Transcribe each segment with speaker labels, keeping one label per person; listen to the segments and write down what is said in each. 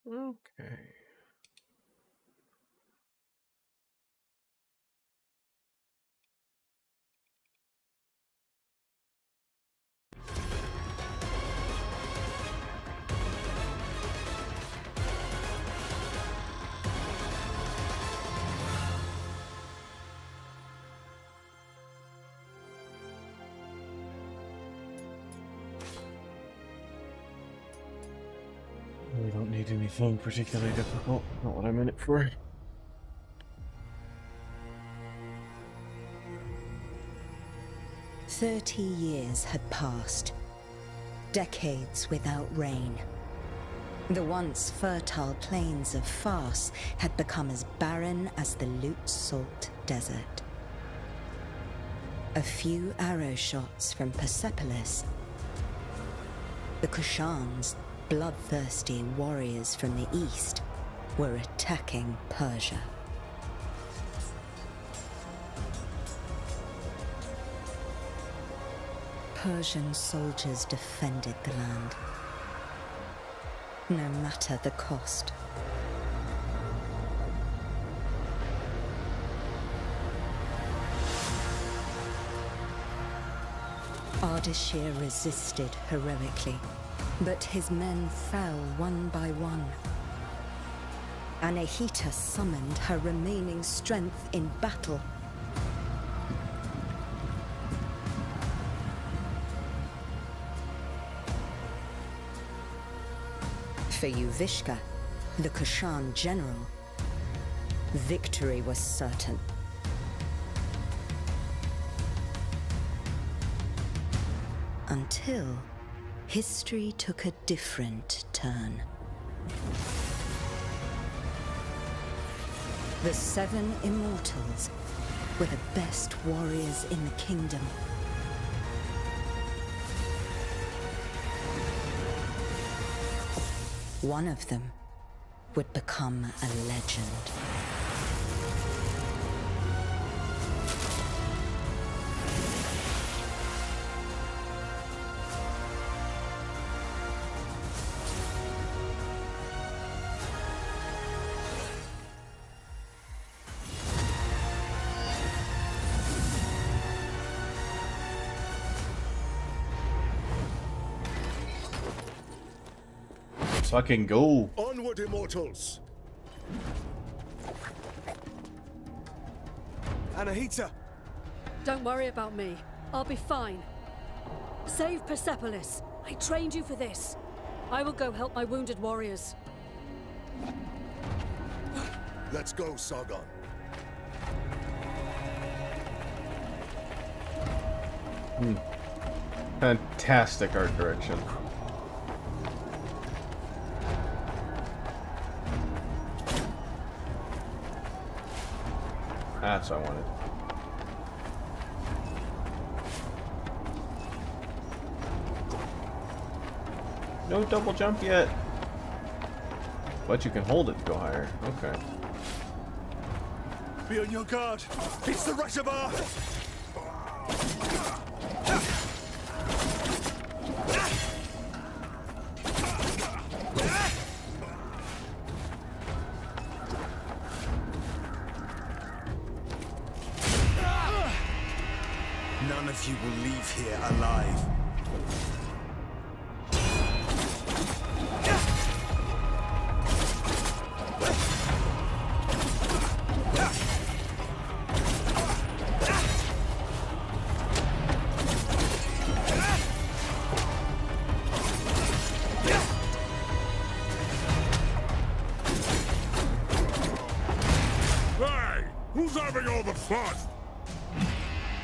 Speaker 1: Okay. We don't need anything particularly difficult. Not what I'm in it for.
Speaker 2: 30 years had passed. Decades without rain. The once fertile plains of Fars had become as barren as the Lut-Salt Desert. A few arrow shots from Persepolis, the Kushans, bloodthirsty warriors from the east, were attacking Persia. Persian soldiers defended the land, no matter the cost. Ardashir resisted heroically, but his men fell one by one. Anahita summoned her remaining strength in battle. For Yuvishka, the Kushan general, victory was certain. Until history took a different turn. The 7 immortals were the best warriors in the kingdom. One of them would become a legend.
Speaker 1: So I can go.
Speaker 3: Onward, immortals! Anahita!
Speaker 4: Don't worry about me. I'll be fine. Save Persepolis. I trained you for this. I will go help my wounded warriors.
Speaker 3: Let's go, Sargon.
Speaker 1: Fantastic art direction. That's what I wanted. No double jump yet. But you can hold it to go higher. Okay.
Speaker 3: Be on your guard. It's the reservoir! None of you will leave here alive.
Speaker 5: Hey! Who's having all the fun?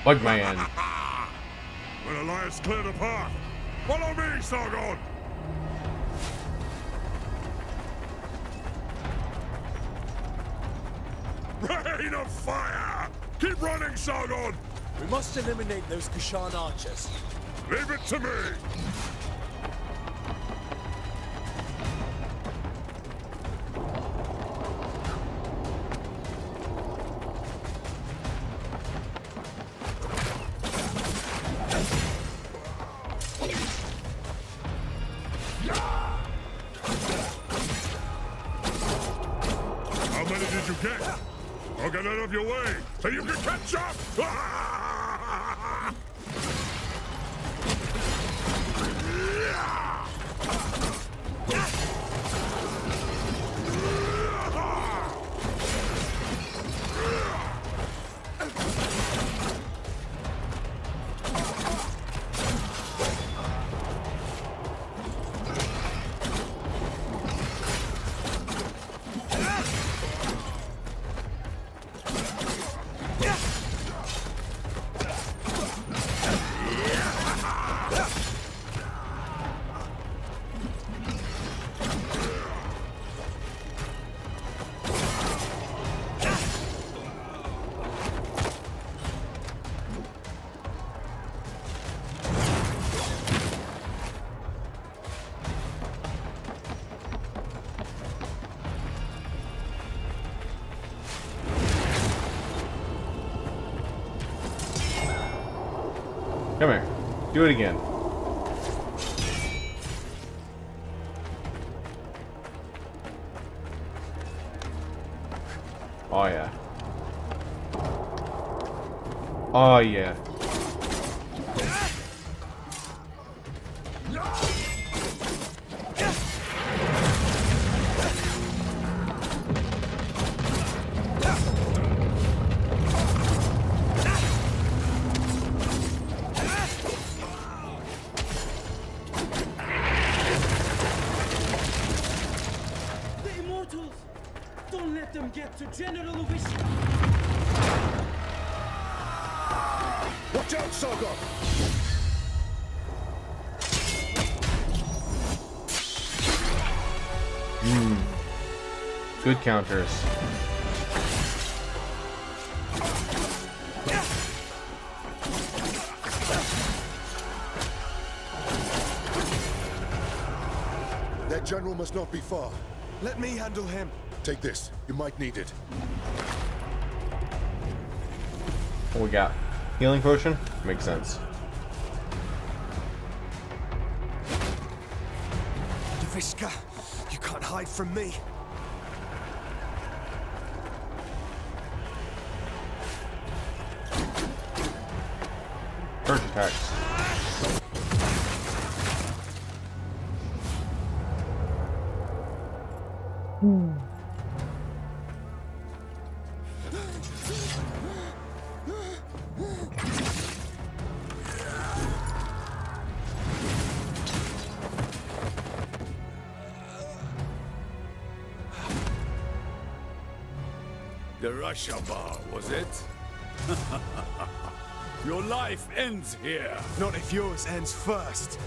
Speaker 1: Bugman.
Speaker 5: When Elias cleared the path, follow me, Sargon! Rain of fire! Keep running, Sargon!
Speaker 6: We must eliminate those Kushan archers.
Speaker 5: Leave it to me! I'll get out of your way so you can catch up!
Speaker 1: Come here. Do it again. Oh yeah. Oh yeah.
Speaker 7: The immortals! Don't let them get to General Wish.
Speaker 3: Watch out, Sargon!
Speaker 1: Good counters.
Speaker 3: That general must not be far.
Speaker 6: Let me handle him.
Speaker 3: Take this. You might need it.
Speaker 1: What we got? Healing potion? Makes sense.
Speaker 6: Davishka, you can't hide from me.
Speaker 1: First attacks.
Speaker 8: The Rashabar, was it? Your life ends here.
Speaker 6: Not if yours ends first.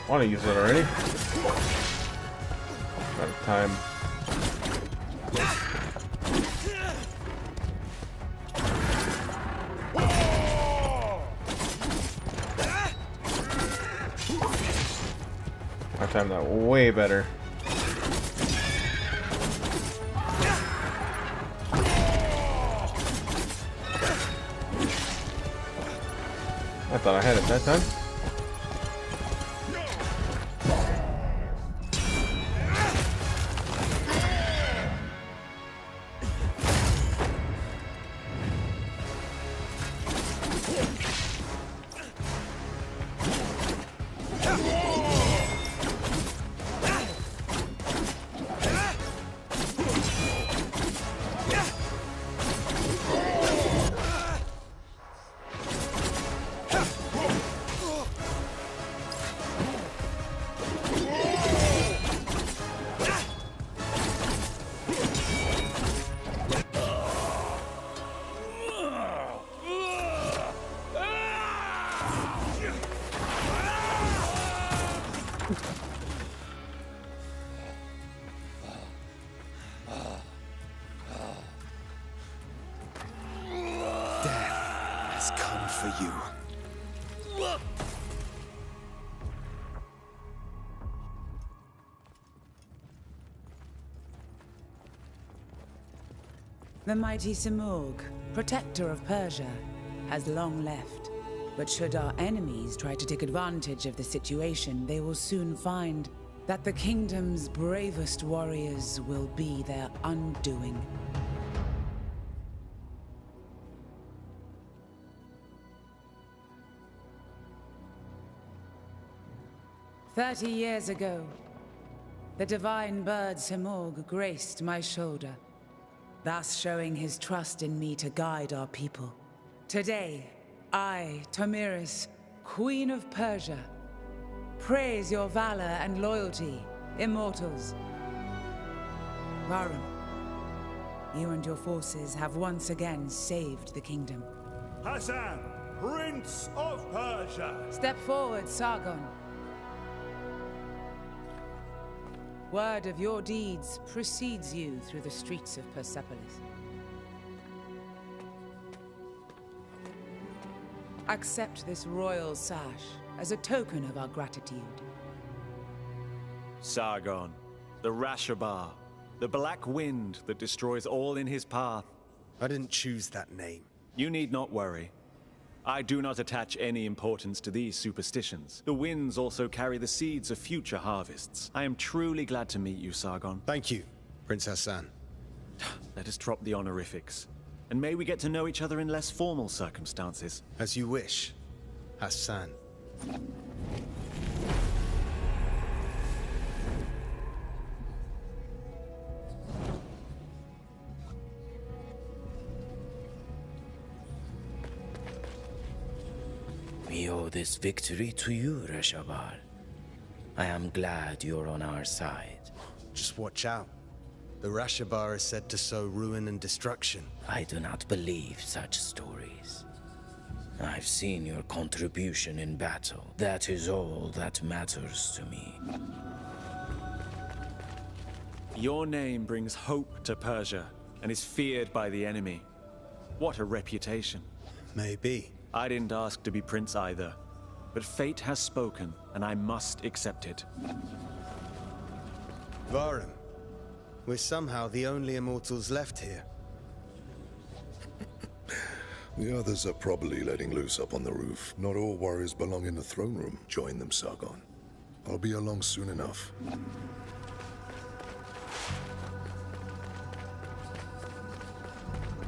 Speaker 1: I want to use it already. Out of time. I timed that way better. I thought I had it that time.
Speaker 6: Death has come one for you.
Speaker 9: The mighty Simurgh, protector of Persia, has long left. But should our enemies try to take advantage of the situation, they will soon find that the kingdom's bravest warriors will be their undoing. "30 years ago, the divine bird Simurgh graced my shoulder, thus showing his trust in me to guide our people. Today, I, Tomiris, Queen of Persia, praise your valor and loyalty, immortals. Varum, you and your forces have once again saved the kingdom.
Speaker 8: Hassan, Prince of Persia!
Speaker 9: Step forward, Sargon. Word of your deeds precedes you through the streets of Persepolis. Accept this royal sash as a token of our gratitude.
Speaker 10: Sargon, the Rashabar, the black wind that destroys all in his path.
Speaker 6: I didn't choose that name.
Speaker 10: You need not worry. I do not attach any importance to these superstitions. The winds also carry the seeds of future harvests. I am truly glad to meet you, Sargon.
Speaker 6: Thank you, Prince Hassan.
Speaker 10: Let us drop the honorifics. And may we get to know each other in less formal circumstances.
Speaker 6: As you wish, Hassan.
Speaker 11: We owe this victory to you, Rashabar. I am glad you're on our side.
Speaker 6: Just watch out. The Rashabar is said to sow ruin and destruction.
Speaker 11: I do not believe such stories. I've seen your contribution in battle. That is all that matters to me.
Speaker 10: Your name brings hope to Persia and is feared by the enemy. What a reputation.
Speaker 6: Maybe.
Speaker 10: I didn't ask to be prince either, but fate has spoken, and I must accept it.
Speaker 6: Varum, we're somehow the only immortals left here.
Speaker 3: The others are probably letting loose up on the roof. Not all warriors belong in the throne room. Join them, Sargon. I'll be along soon enough.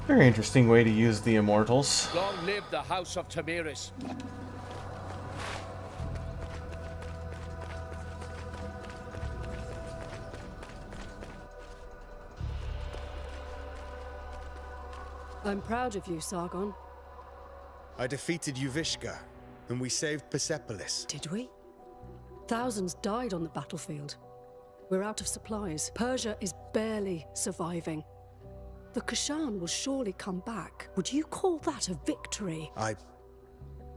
Speaker 1: Very interesting way to use the immortals.
Speaker 12: Long live the House of Tomiris.
Speaker 4: I'm proud of you, Sargon.
Speaker 6: I defeated Yuvishka, and we saved Persepolis.
Speaker 4: Did we? Thousands died on the battlefield. We're out of supplies. Persia is barely surviving. The Kashan will surely come back. Would you call that a victory?
Speaker 6: I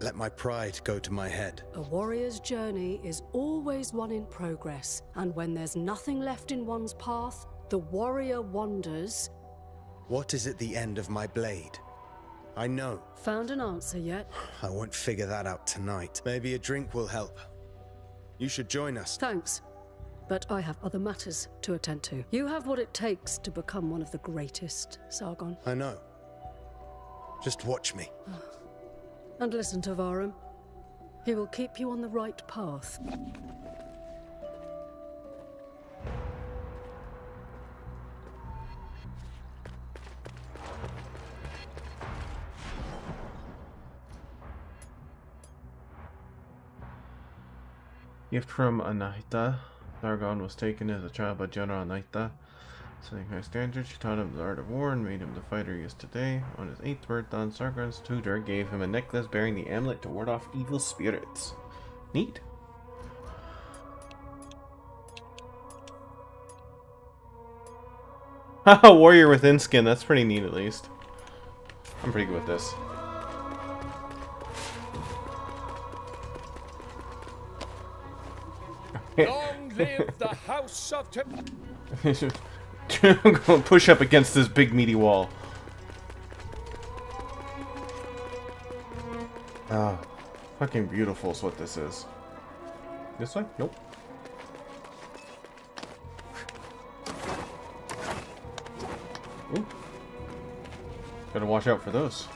Speaker 6: let my pride go to my head.
Speaker 4: A warrior's journey is always one in progress, and when there's nothing left in one's path, the warrior wanders.
Speaker 6: What is at the end of my blade? I know.
Speaker 4: Found an answer yet?
Speaker 6: I won't figure that out tonight. Maybe a drink will help. You should join us.
Speaker 4: Thanks. But I have other matters to attend to. You have what it takes to become one of the greatest, Sargon.
Speaker 6: I know. Just watch me.
Speaker 4: And listen to Varum. He will keep you on the right path.
Speaker 1: Gift from Anaita. Sargon was taken as a child by General Anaita. Setting high standards, she taught him the art of war and made him the fighter he is today. On his 8th birthday, Sargon's tutor gave him a necklace bearing the amulet to ward off evil spirits. Neat. Haha, warrior within skin. That's pretty neat, at least. I'm pretty good with this.
Speaker 12: Long live the House of
Speaker 1: I'm gonna push up against this big meaty wall. Ah, fucking beautiful is what this is. This way? Nope. Ooh. Gotta watch out for those.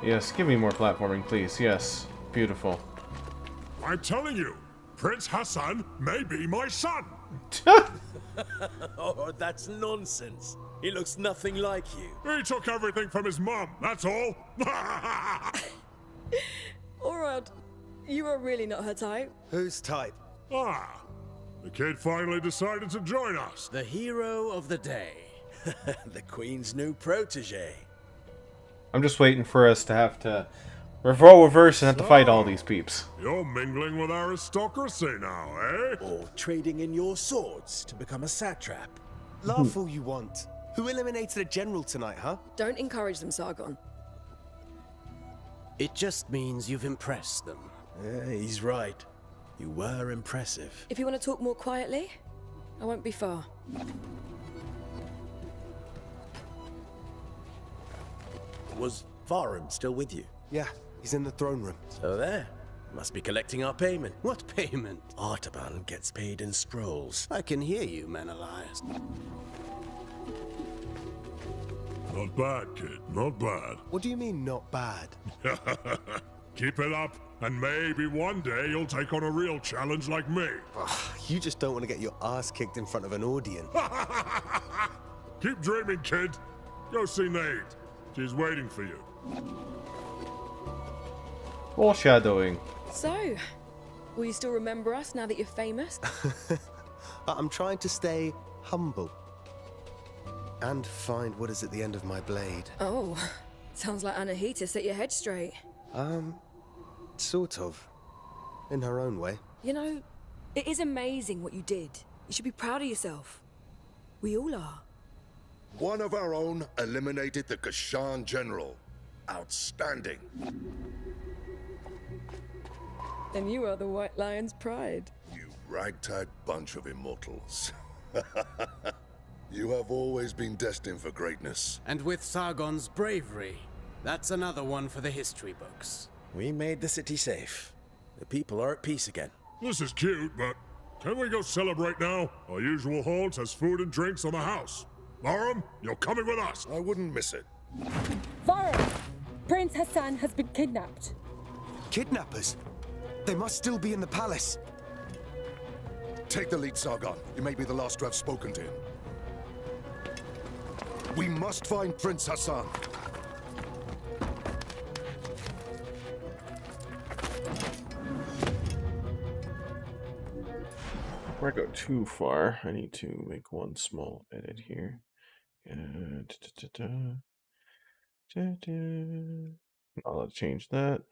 Speaker 1: Yes, give me more platforming, please. Yes. Beautiful.
Speaker 5: I'm telling you, Prince Hassan may be my son.
Speaker 13: Oh, that's nonsense. He looks nothing like you.
Speaker 5: He took everything from his mum, that's all.
Speaker 14: Alright, you are really not her type.
Speaker 6: Whose type?
Speaker 5: Ah, the kid finally decided to join us.
Speaker 13: The hero of the day. The Queen's new protege.
Speaker 1: I'm just waiting for us to have to reverse and have to fight all these peeps.
Speaker 5: You're mingling with aristocracy now, eh?
Speaker 13: Or trading in your swords to become a satrap.
Speaker 6: Laugh all you want. Who eliminated a general tonight, huh?
Speaker 14: Don't encourage them, Sargon.
Speaker 13: It just means you've impressed them. Yeah, he's right. You were impressive.
Speaker 14: If you want to talk more quietly, I won't be far.
Speaker 13: Was Farum still with you?
Speaker 6: Yeah, he's in the throne room.
Speaker 13: So there. Must be collecting our payment. What payment? Artaban gets paid in scrolls. I can hear you, Menelaus.
Speaker 5: Not bad, kid. Not bad.
Speaker 6: What do you mean, not bad?
Speaker 5: Keep it up, and maybe one day you'll take on a real challenge like me.
Speaker 6: You just don't want to get your ass kicked in front of an audience.
Speaker 5: Keep dreaming, kid. Go see Nate. She's waiting for you.
Speaker 1: Foreshadowing.
Speaker 14: So, will you still remember us now that you're famous?
Speaker 6: I'm trying to stay humble. And find what is at the end of my blade.
Speaker 14: Oh, sounds like Anahita set your head straight.
Speaker 6: Sort of. In her own way.
Speaker 14: You know, it is amazing what you did. You should be proud of yourself. We all are.
Speaker 3: One of our own eliminated the Kashan general. Outstanding.
Speaker 14: And you are the White Lion's pride.
Speaker 3: You ragtag bunch of immortals. You have always been destined for greatness.
Speaker 15: And with Sargon's bravery, that's another one for the history books.
Speaker 13: We made the city safe. The people are at peace again.
Speaker 5: This is cute, but can we go celebrate now? Our usual halt has food and drinks on the house. Farum, you're coming with us.
Speaker 3: I wouldn't miss it.
Speaker 16: Farum! Prince Hassan has been kidnapped.
Speaker 6: Kidnappers? They must still be in the palace.
Speaker 3: Take the lead, Sargon. You may be the last to have spoken to him. We must find Prince Hassan.
Speaker 1: Before I go too far, I need to make one small edit here. I'll change that.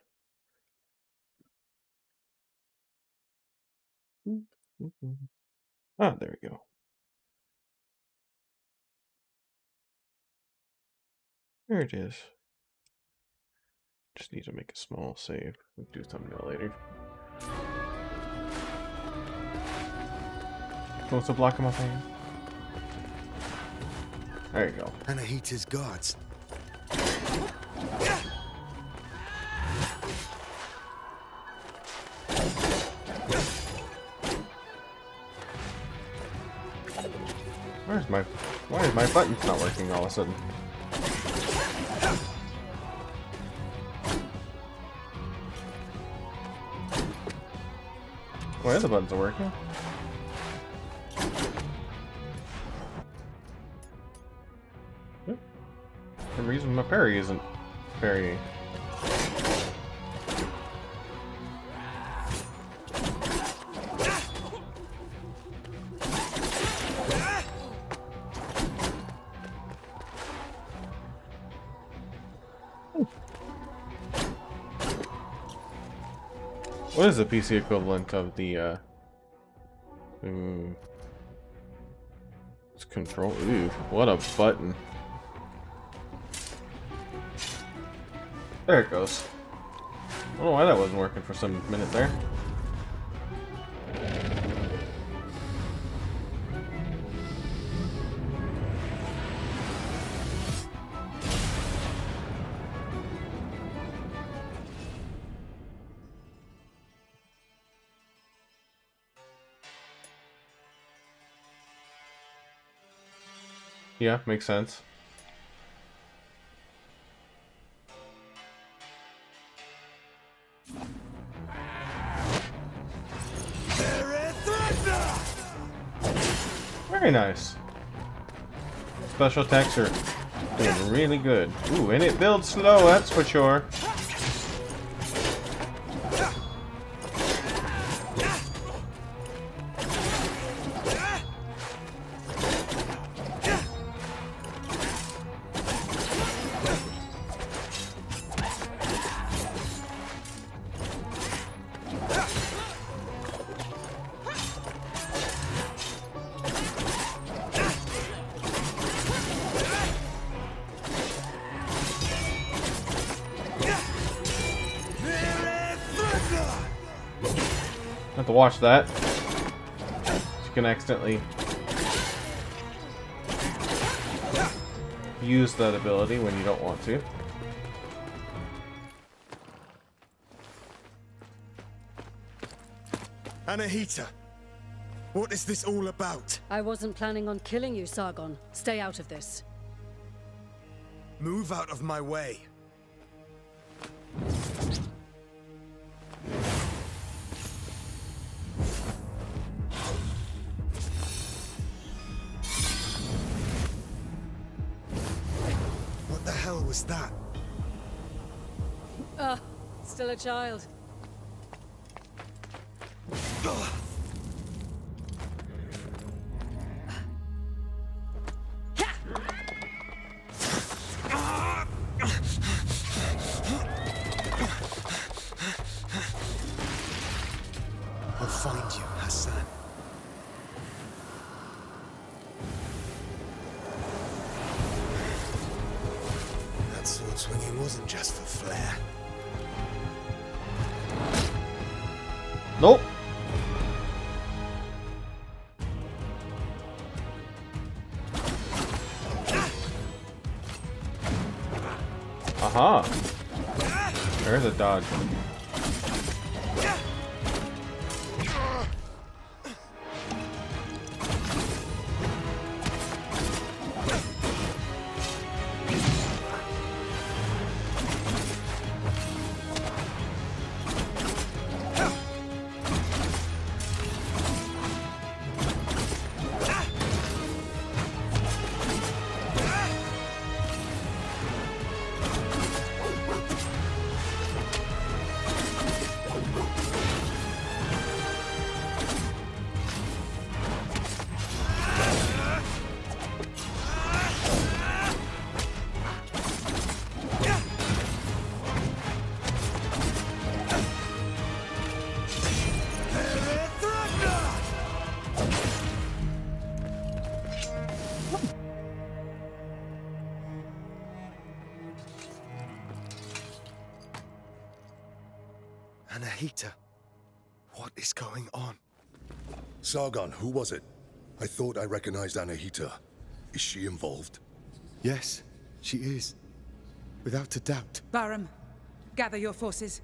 Speaker 1: Ah, there we go. There it is. Just need to make a small save. We'll do thumbnail later. Close to block him up here. There you go.
Speaker 6: Anahita's guards.
Speaker 1: Why is my buttons not working all of a sudden? Why the buttons are working? For some reason my parry isn't parrying. What is the PC equivalent of the it's control. Ooh, what a button. There it goes. I don't know why that wasn't working for some minute there. Yeah, makes sense. Very nice. Special attacks are doing really good. Ooh, and it builds slow, that's for sure. Have to watch that. You can accidentally use that ability when you don't want to.
Speaker 17: Anahita, what is this all about?
Speaker 4: I wasn't planning on killing you, Sargon. Stay out of this.
Speaker 17: Move out of my way. What the hell was that?
Speaker 4: Still a child.
Speaker 17: I'll find you, Hassan. That sword swinging wasn't just for flair.
Speaker 1: Nope. Aha. There's a dodge.
Speaker 17: Anahita, what is going on?
Speaker 3: Sargon, who was it? I thought I recognized Anahita. Is she involved?
Speaker 17: Yes, she is. Without a doubt.
Speaker 9: Baram, gather your forces.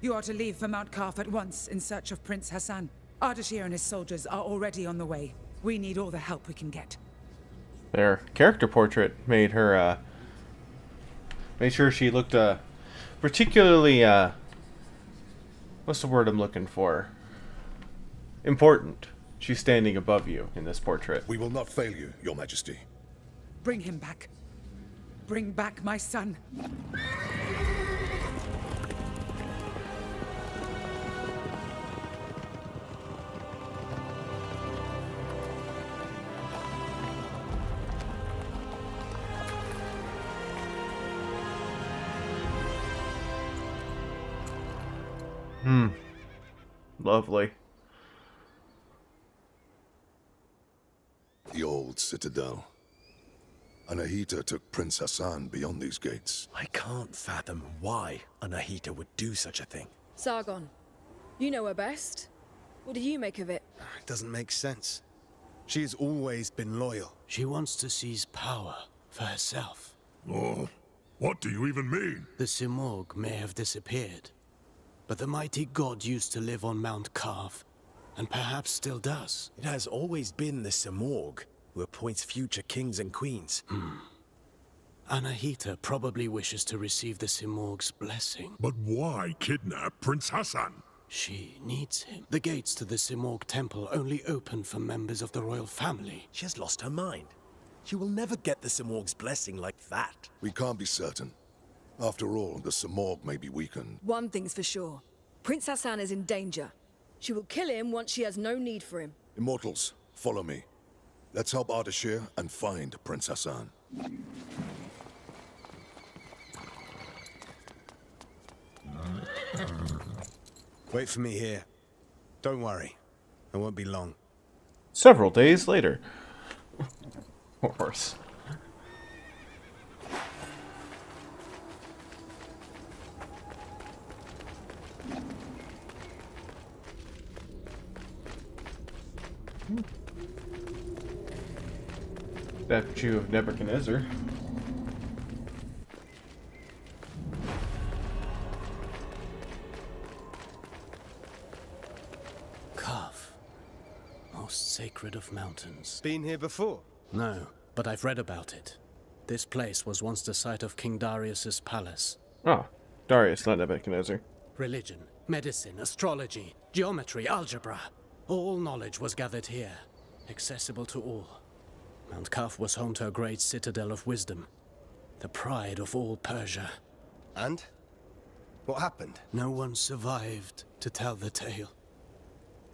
Speaker 9: You are to leave for Mount Karf at once in search of Prince Hassan. Ardashir and his soldiers are already on the way. We need all the help we can get.
Speaker 1: Their character portrait made her, made sure she looked, particularly, what's the word I'm looking for? Important. She's standing above you in this portrait.
Speaker 3: We will not fail you, Your Majesty.
Speaker 9: Bring him back. Bring back my son.
Speaker 1: Lovely.
Speaker 3: The old citadel. Anahita took Prince Hassan beyond these gates.
Speaker 13: I can't fathom why Anahita would do such a thing.
Speaker 14: Sargon, you know her best. What do you make of it?
Speaker 17: It doesn't make sense. She has always been loyal.
Speaker 15: She wants to seize power for herself.
Speaker 5: Oh, what do you even mean?
Speaker 15: The Simorg may have disappeared, but the mighty god used to live on Mount Karf, and perhaps still does.
Speaker 13: It has always been the Simorg. who appoints future kings and queens.
Speaker 15: Anahita probably wishes to receive the Simorg's blessing.
Speaker 5: But why kidnap Prince Hassan?
Speaker 15: She needs him. The gates to the Simorg temple only open for members of the royal family.
Speaker 13: She has lost her mind. She will never get the Simorg's blessing like that.
Speaker 3: We can't be certain. After all, the Simorg may be weakened.
Speaker 14: One thing's for sure. Prince Hassan is in danger. She will kill him once she has no need for him.
Speaker 3: Immortals, follow me. Let's help Ardashir and find Prince Hassan.
Speaker 6: Wait for me here. Don't worry. I won't be long.
Speaker 1: Several days later. Of course. Statue of Nebuchadnezzar.
Speaker 15: Kaf. Most sacred of mountains.
Speaker 6: Been here before?
Speaker 15: No, but I've read about it. This place was once the site of King Darius's palace.
Speaker 1: Oh, Darius, not Nebuchadnezzar.
Speaker 15: Religion, medicine, astrology, geometry, algebra. All knowledge was gathered here, accessible to all. Mount Kaf was home to a great citadel of wisdom, the pride of all Persia.
Speaker 6: And? What happened?
Speaker 15: No one survived to tell the tale.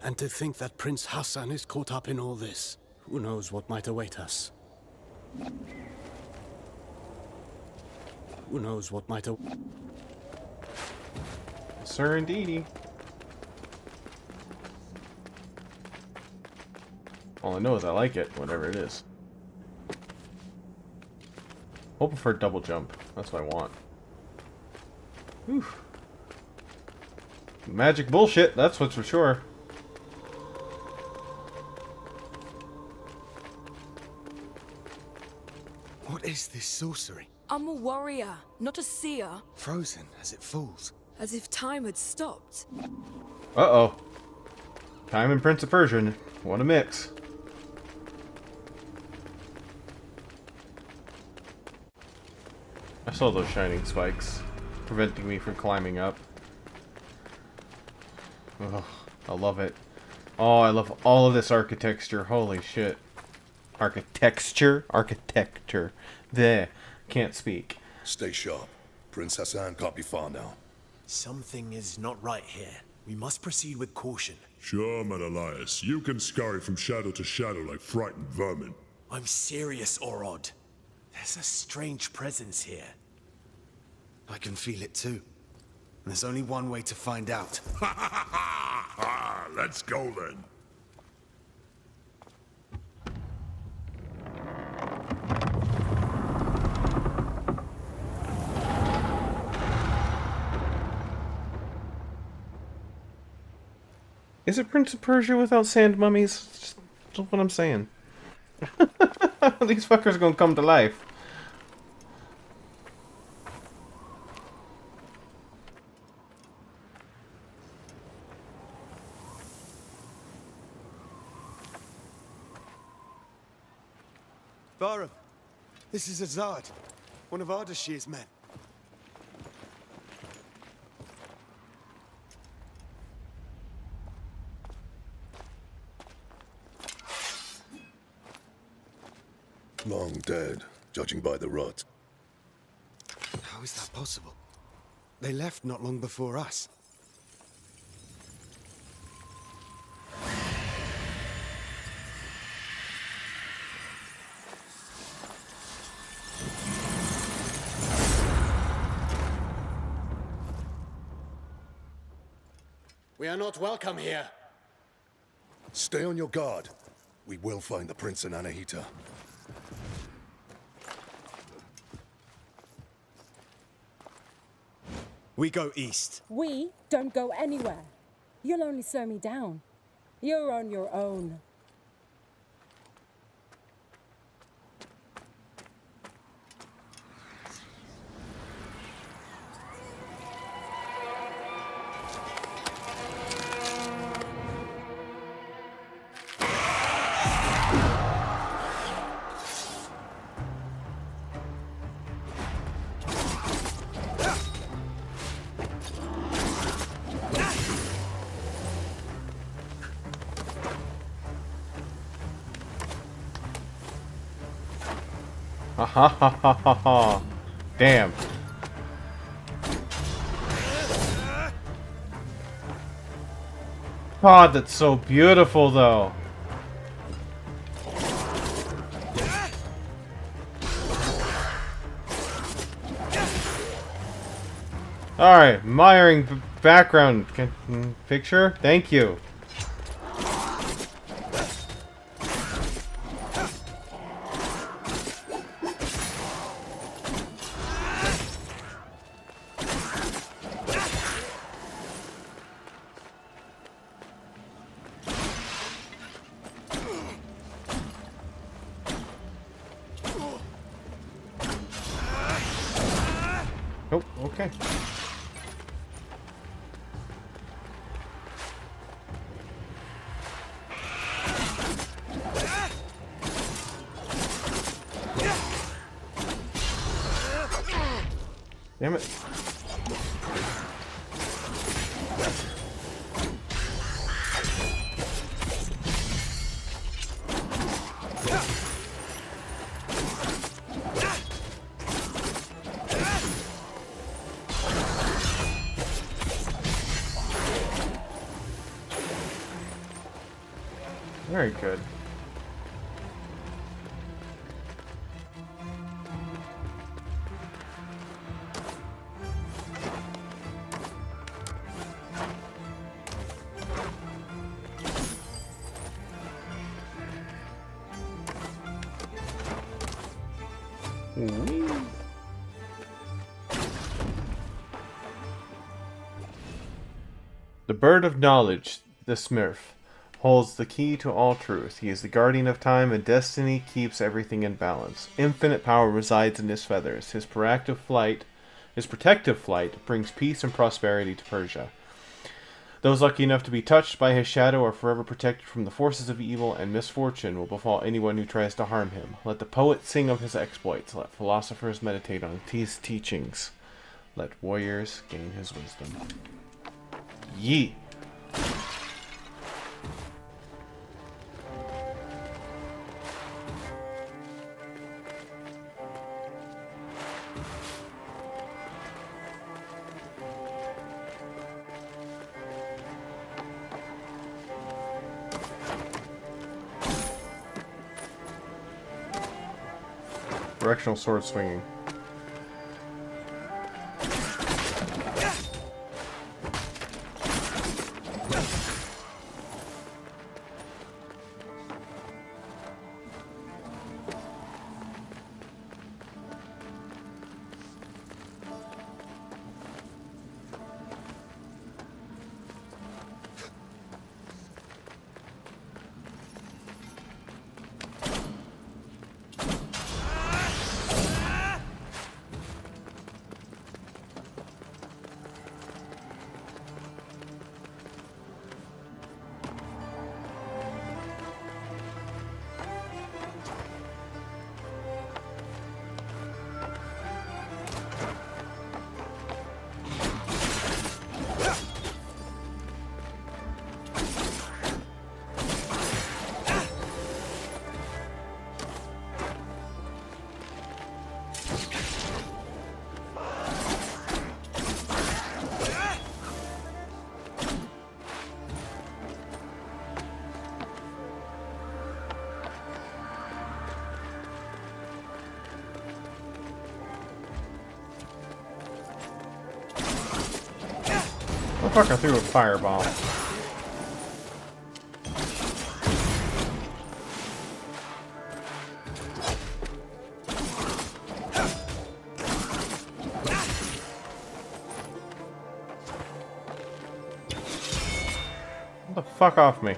Speaker 15: And to think that Prince Hassan is caught up in all this, who knows what might await us? Who knows what might await?
Speaker 1: Sir, indeedy. All I know is I like it, whatever it is. Hoping for a double jump. That's what I want. Whew. Magic bullshit, that's what's for sure.
Speaker 17: What is this sorcery?
Speaker 14: I'm a warrior, not a seer.
Speaker 17: Frozen as it falls.
Speaker 14: As if time had stopped.
Speaker 1: Uh-oh. Time and Prince of Persia. What a mix. I saw those shining spikes, preventing me from climbing up. Oh, I love it. Oh, I love all of this architecture. Holy shit. Architecture? Architecture. There. Can't speak.
Speaker 3: Stay sharp. Prince Hassan can't be far now.
Speaker 13: Something is not right here. We must proceed with caution.
Speaker 5: Sure, Menelaus. You can scurry from shadow to shadow like frightened vermin.
Speaker 13: I'm serious, Orod. There's a strange presence here.
Speaker 17: I can feel it too. There's only one way to find out.
Speaker 5: Let's go then.
Speaker 1: Is it Prince of Persia without sand mummies? That's what I'm saying. These fuckers are gonna come to life.
Speaker 17: Barum, this is Azad, one of Ardashir's men.
Speaker 3: Long dead, judging by the rot.
Speaker 17: How is that possible? They left not long before us.
Speaker 15: We are not welcome here.
Speaker 3: Stay on your guard. We will find the Prince and Anahita.
Speaker 6: We go east.
Speaker 16: We don't go anywhere. You'll only slow me down. You're on your own.
Speaker 1: Ha ha ha ha ha ha. Damn. God, that's so beautiful, though. Alright, admiring background picture. Thank you. Oh, okay. Damn it. Very good. The Bird of Knowledge, the Smurf, holds the key to all truth. He is the guardian of time, and destiny keeps everything in balance. Infinite power resides in his feathers. His protective flight brings peace and prosperity to Persia. Those lucky enough to be touched by his shadow are forever protected from the forces of evil, and misfortune will befall anyone who tries to harm him. Let the poet sing of his exploits. Let philosophers meditate on his teachings. Let warriors gain his wisdom. Yeet. Directional sword swinging. Oh fuck, I threw a fireball. Get the fuck off me.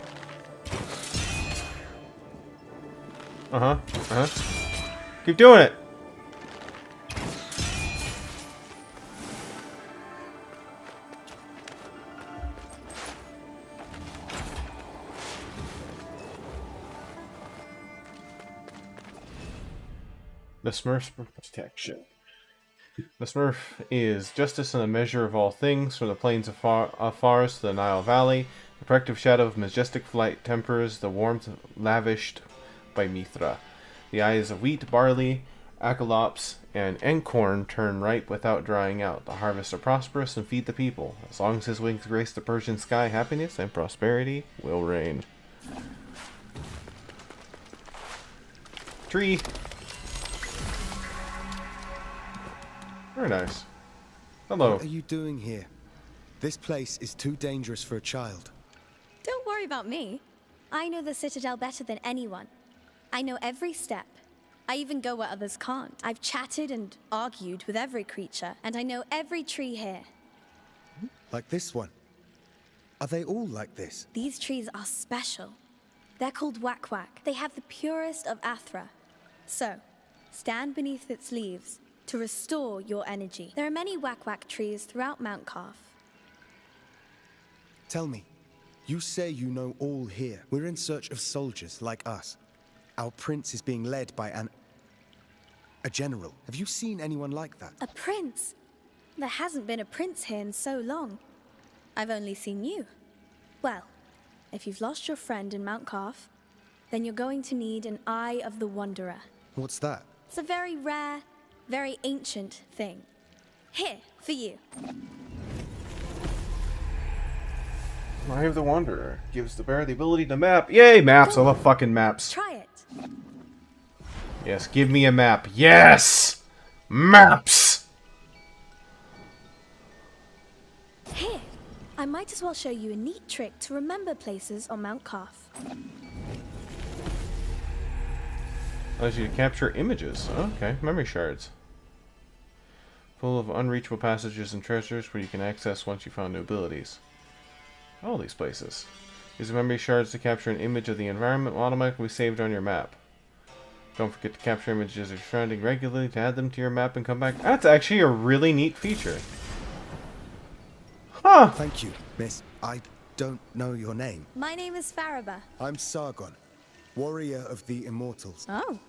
Speaker 1: Uh-huh. Uh-huh. Keep doing it! The Smurf's protection. The Smurf is justice and the measure of all things, from the plains of Fars to the Nile Valley. The protective shadow of majestic flight tempers the warmth lavished by Mithra. The eyes of wheat, barley, Acolops and Encorn turn ripe without drying out. The harvests are prosperous and feed the people. As long as his wings grace the Persian sky, happiness and prosperity will reign. Tree. Very nice. Hello.
Speaker 17: What are you doing here? This place is too dangerous for a child.
Speaker 18: Don't worry about me. I know the Citadel better than anyone. I know every step. I even go where others can't. I've chatted and argued with every creature, and I know every tree here.
Speaker 17: Like this one. Are they all like this?
Speaker 18: These trees are special. They're called Wak-Wak. They have the purest of Athra. So, stand beneath its leaves to restore your energy. There are many Wak-Wak trees throughout Mount Calf.
Speaker 17: Tell me, you say you know all here. We're in search of soldiers like us. Our prince is being led by a general. Have you seen anyone like that?
Speaker 18: A prince? There hasn't been a prince here in so long. I've only seen you. Well, if you've lost your friend in Mount Calf, then you're going to need an Eye of the Wanderer.
Speaker 17: What's that?
Speaker 18: It's a very rare, very ancient thing. Here, for you.
Speaker 1: Eye of the Wanderer gives the bear the ability to map. Yay, maps! I love fucking maps.
Speaker 18: Try it.
Speaker 1: Yes, give me a map. Yes! Maps!
Speaker 18: Here, I might as well show you a neat trick to remember places on Mount Calf.
Speaker 1: Allows you to capture images. Oh, okay, memory shards. Full of unreachable passages and treasures where you can access once you found new abilities. All these places. Use the memory shards to capture an image of the environment automatically saved on your map. Don't forget to capture images of your surrounding regularly to add them to your map and come back. That's actually a really neat feature. Huh!
Speaker 17: Thank you, miss. I don't know your name.
Speaker 18: My name is Faraba.
Speaker 17: I'm Sargon, warrior of the Immortals.
Speaker 18: Oh,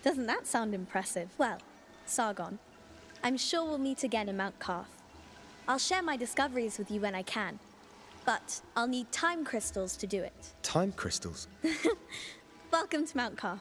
Speaker 18: doesn't that sound impressive? Well, Sargon, I'm sure we'll meet again in Mount Calf. I'll share my discoveries with you when I can, but I'll need time crystals to do it.
Speaker 17: Time crystals?
Speaker 18: Welcome to Mount Calf.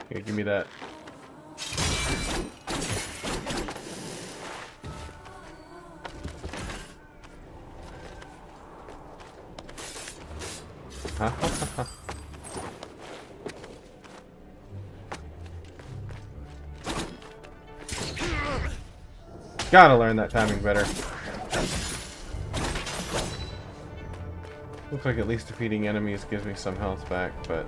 Speaker 1: Here, give me that. Gotta learn that timing better. Looks like at least defeating enemies gives me some health back, but...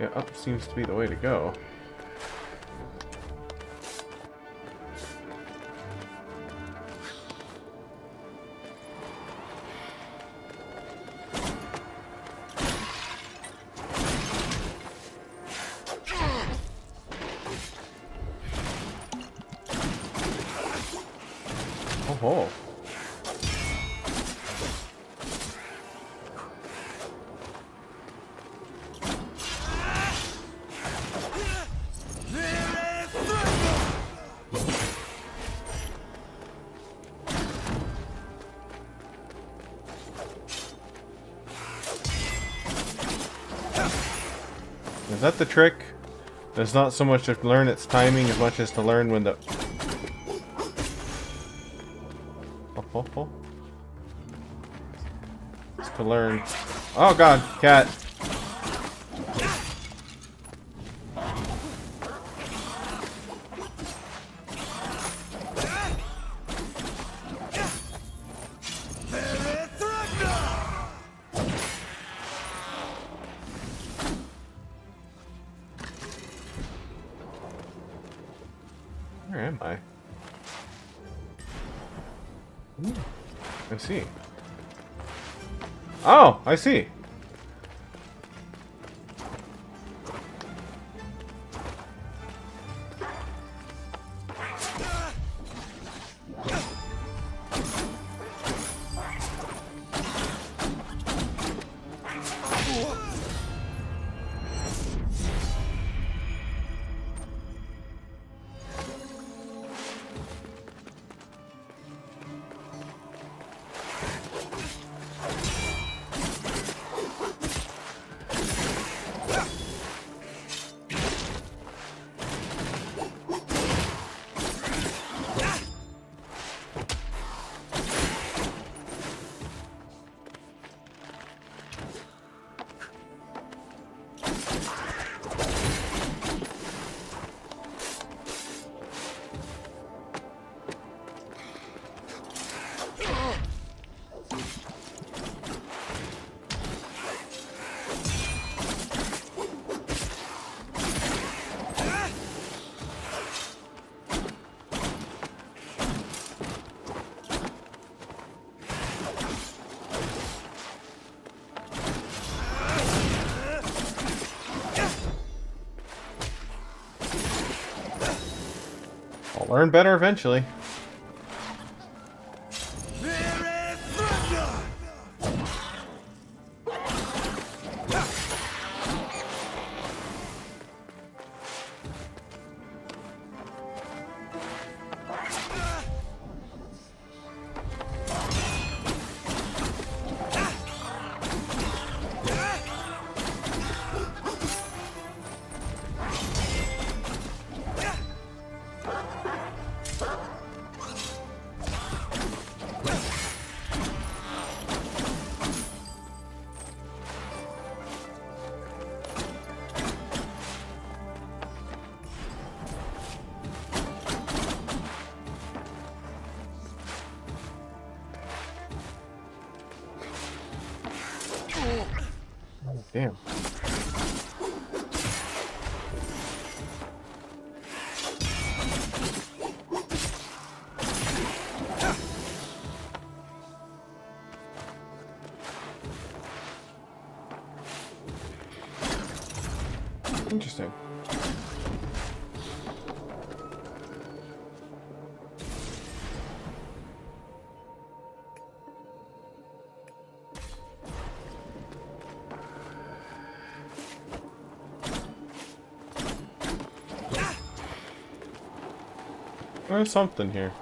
Speaker 1: yeah, up seems to be the way to go. Oh. Is that the trick? It's not so much to learn its timing as much as to learn when the... oh. It's to learn... oh god, cat! Alright, am I? Ooh, I see. Oh, I see. I'll learn better eventually. Damn. Interesting. There's something here.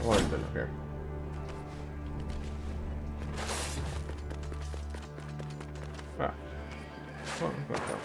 Speaker 1: What is it up here? Ah. Oh, go.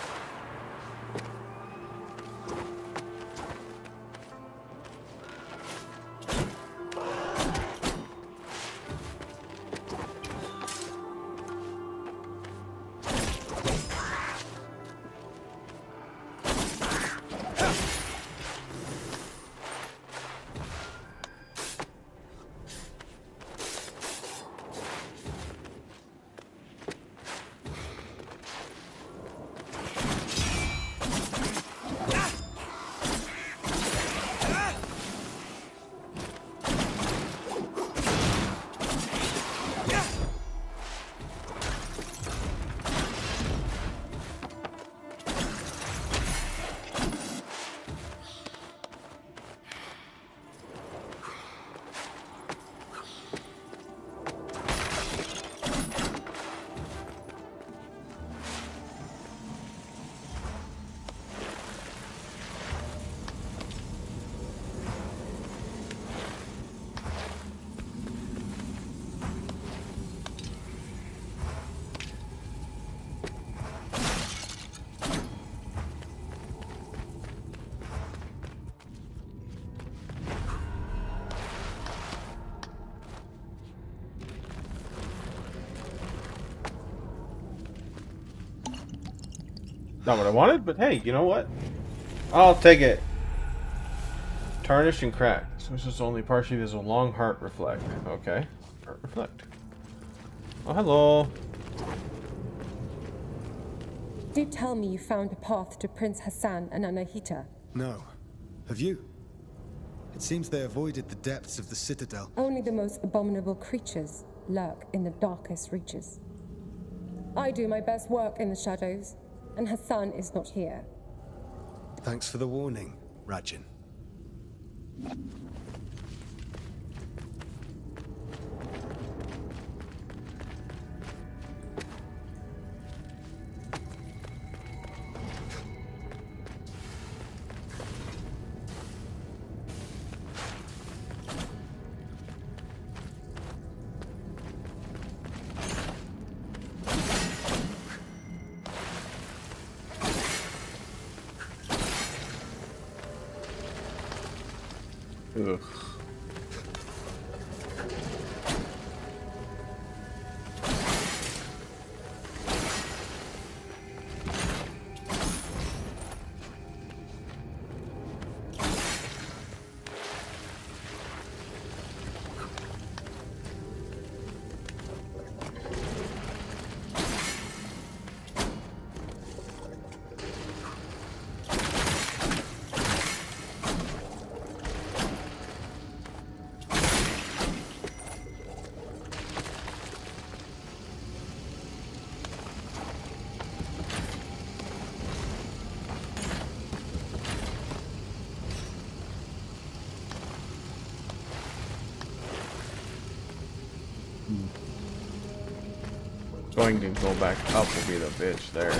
Speaker 1: Not what I wanted, but hey, you know what? I'll take it. Tarnished and cracked. This is only partially visible. Long heart reflect. Okay. Heart reflect. Oh, hello.
Speaker 16: Did tell me you found a path to Prince Hassan and Anahita.
Speaker 17: No. Have you? It seems they avoided the depths of the citadel.
Speaker 16: Only the most abominable creatures lurk in the darkest reaches. I do my best work in the shadows, and Hassan is not here.
Speaker 17: Thanks for the warning, Rajin.
Speaker 1: Ugh. Going to go back up will be the bitch there.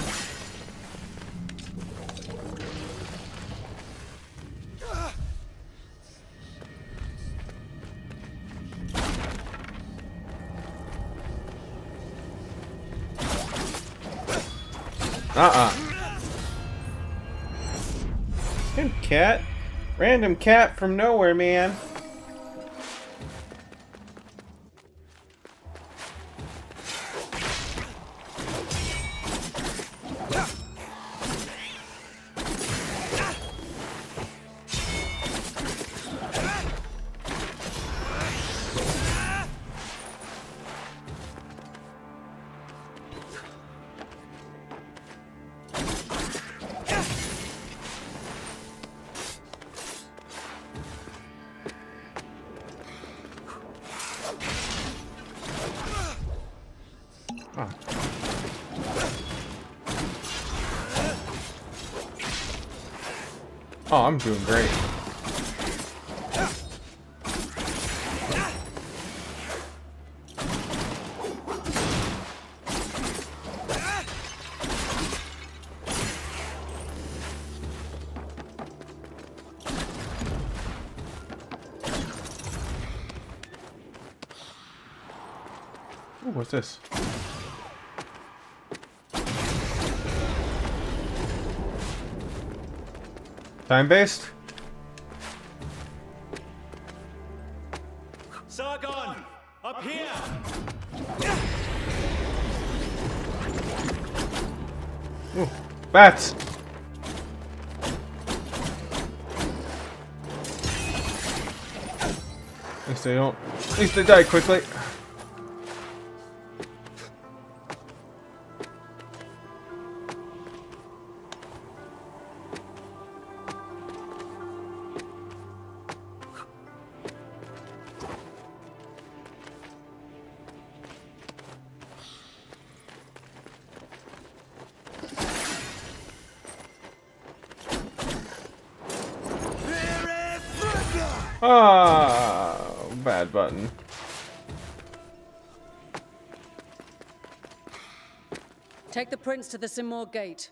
Speaker 1: Hey, cat. Random cat from nowhere, man. Oh, I'm doing great. what's this? Time-based?
Speaker 10: Sargon! Up here!
Speaker 1: Ooh, bats! At least they don't. At least they die quickly. Ah, bad button.
Speaker 4: Take the prince to the Simor gate.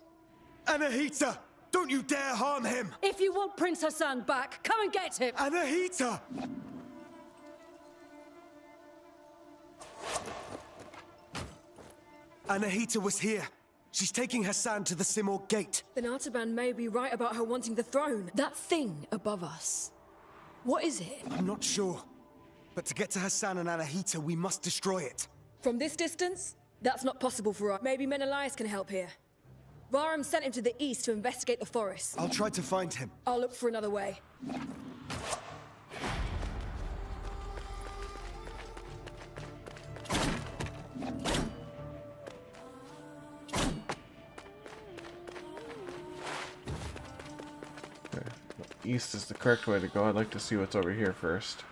Speaker 17: Anahita! Don't you dare harm him!
Speaker 4: If you want Prince Hassan back, come and get him!
Speaker 17: Anahita! Anahita was here. She's taking Hassan to the Simor gate.
Speaker 14: Then Artaban may be right about her wanting the throne. That thing above us. What is it?
Speaker 17: I'm not sure. But to get to Hassan and Anahita, we must destroy it.
Speaker 14: From this distance? That's not possible for us. Maybe Menelaus can help here. Varam sent him to the east to investigate the forest.
Speaker 17: I'll try to find him.
Speaker 14: I'll look for another way.
Speaker 1: East is the correct way to go. I'd like to see what's over here first.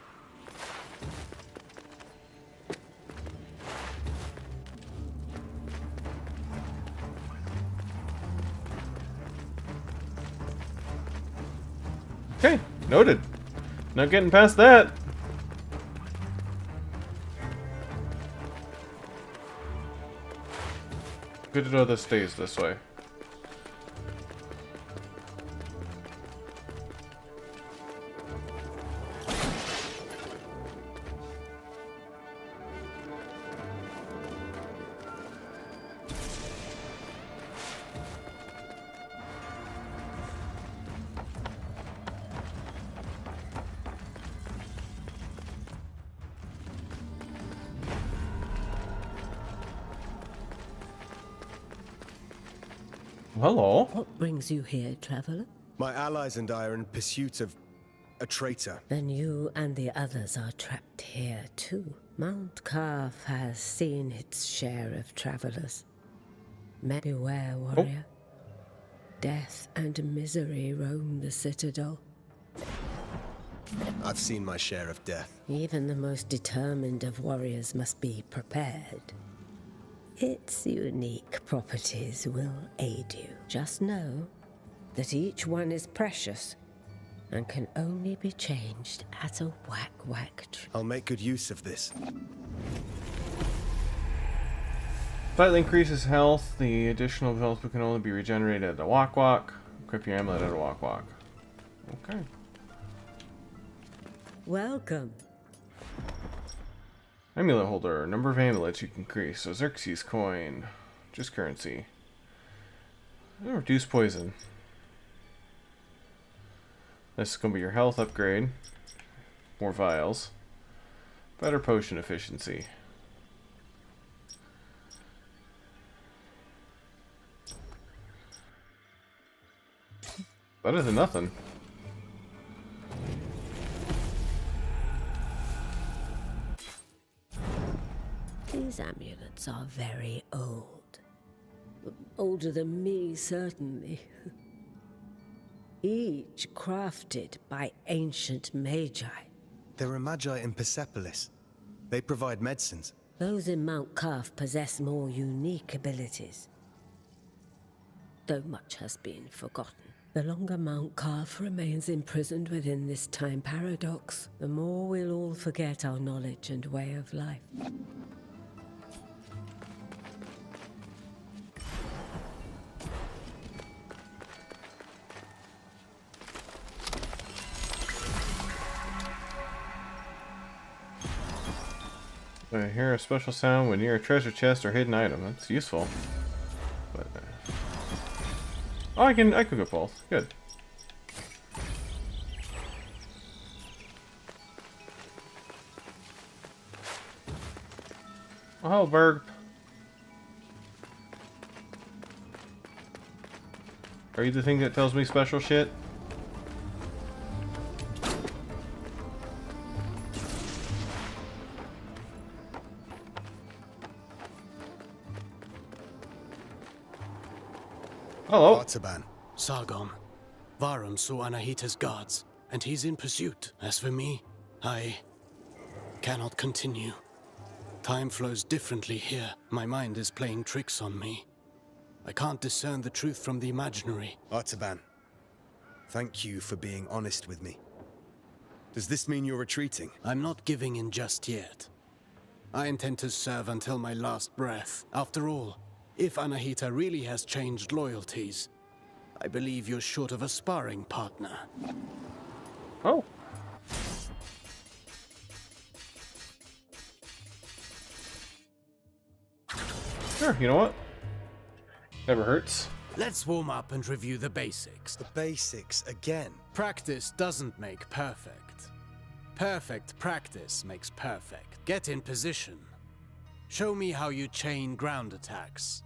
Speaker 1: Okay, noted. Not getting past that. Good to know this stays this way. Hello.
Speaker 19: What brings you here, traveler?
Speaker 17: My allies and I are in pursuit of a traitor.
Speaker 19: Then you and the others are trapped here too. Mount Carf has seen its share of travelers. Beware, warrior. Death and misery roam the citadel.
Speaker 6: I've seen my share of death.
Speaker 19: Even the most determined of warriors must be prepared. Its unique properties will aid you. Just know that each one is precious and can only be changed at a whack-whack tree.
Speaker 17: I'll make good use of this.
Speaker 1: Slightly increases health. The additional health can only be regenerated at a walk-walk. Equip your amulet at a walk-walk. Okay.
Speaker 19: Welcome.
Speaker 1: Amulet holder. Number of amulets you can increase. So Xerxes coin. Just currency. Oh, reduce poison. This is going to be your health upgrade. More vials. Better potion efficiency. Better than nothing.
Speaker 19: These amulets are very old. Older than me, certainly. Each crafted by ancient magi.
Speaker 17: There are magi in Persepolis. They provide medicines.
Speaker 19: Those in Mount Carf possess more unique abilities. Though much has been forgotten. The longer Mount Carf remains imprisoned within this time paradox, the more we'll all forget our knowledge and way of life.
Speaker 1: I hear a special sound when near a treasure chest or hidden item. That's useful. But oh, I can go both. Good. Oh, Berg. Are you the thing that tells me special shit? Hello.
Speaker 15: Artaban. Sargon. Varum saw Anahita's guards, and he's in pursuit. As for me, I cannot continue. Time flows differently here. My mind is playing tricks on me. I can't discern the truth from the imaginary.
Speaker 17: Artaban, thank you for being honest with me. Does this mean you're retreating?
Speaker 15: I'm not giving in just yet. I intend to serve until my last breath. After all, if Anahita really has changed loyalties, I believe you're short of a sparring partner.
Speaker 1: Oh. Sure, you know what? Never hurts.
Speaker 15: Let's warm up and review the basics.
Speaker 17: The basics again?
Speaker 15: Practice doesn't make perfect. Perfect practice makes perfect. Get in position. Show me how you chain ground attacks.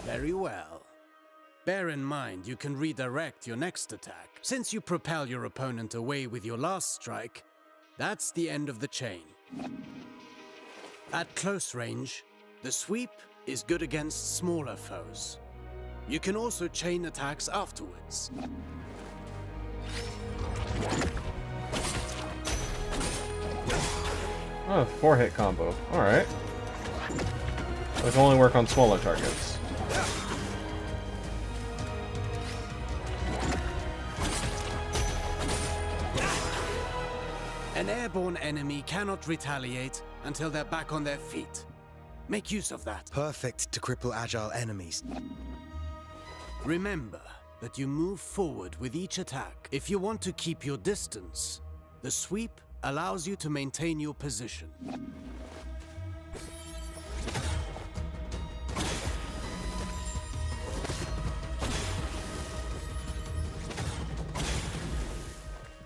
Speaker 15: Very well. Bear in mind you can redirect your next attack. Since you propel your opponent away with your last strike, that's the end of the chain. At close range, the sweep is good against smaller foes. You can also chain attacks afterwards.
Speaker 1: Oh, 4-hit combo. Alright. It can only work on smaller targets.
Speaker 15: An airborne enemy cannot retaliate until they're back on their feet. Make use of that.
Speaker 17: Perfect to cripple agile enemies.
Speaker 15: Remember that you move forward with each attack. If you want to keep your distance, the sweep allows you to maintain your position.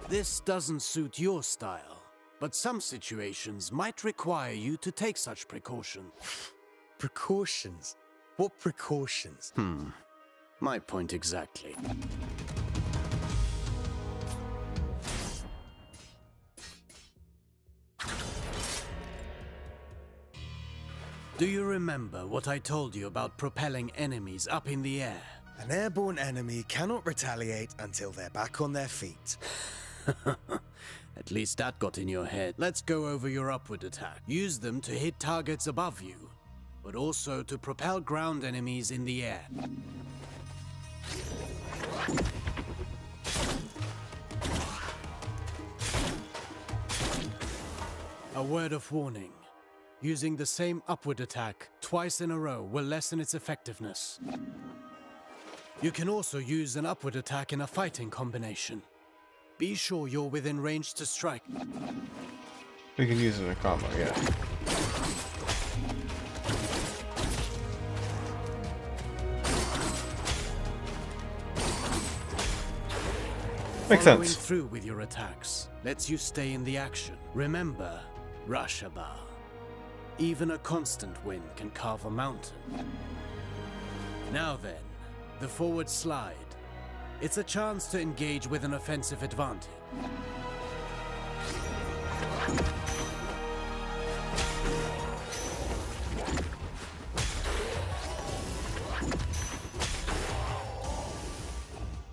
Speaker 15: This doesn't suit your style, but some situations might require you to take such precautions.
Speaker 17: Precautions? What precautions?
Speaker 15: My point exactly. Do you remember what I told you about propelling enemies up in the air?
Speaker 17: An airborne enemy cannot retaliate until they're back on their feet.
Speaker 15: At least that got in your head. Let's go over your upward attack. Use them to hit targets above you, but also to propel ground enemies in the air. A word of warning. Using the same upward attack twice in a row will lessen its effectiveness. You can also use an upward attack in a fighting combination. Be sure you're within range to strike.
Speaker 1: We can use it in a combo, yeah. Makes
Speaker 15: Following
Speaker 1: sense.
Speaker 15: through with your attacks lets you stay in the action. Remember, Rashaba. Even a constant wind can carve a mountain. Now then, the forward slide. It's a chance to engage with an offensive advantage.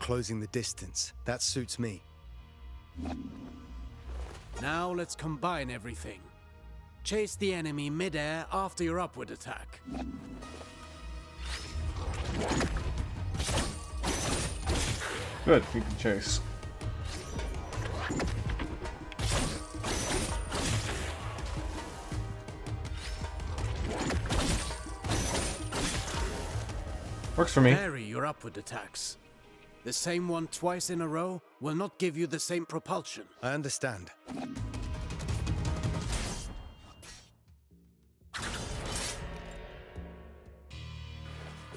Speaker 17: Closing the distance. That suits me.
Speaker 15: Now let's combine everything. Chase the enemy mid-air after your upward attack.
Speaker 1: Good, we can chase. Works for me.
Speaker 15: Vary your upward attacks. The same one twice in a row will not give you the same propulsion.
Speaker 17: I understand.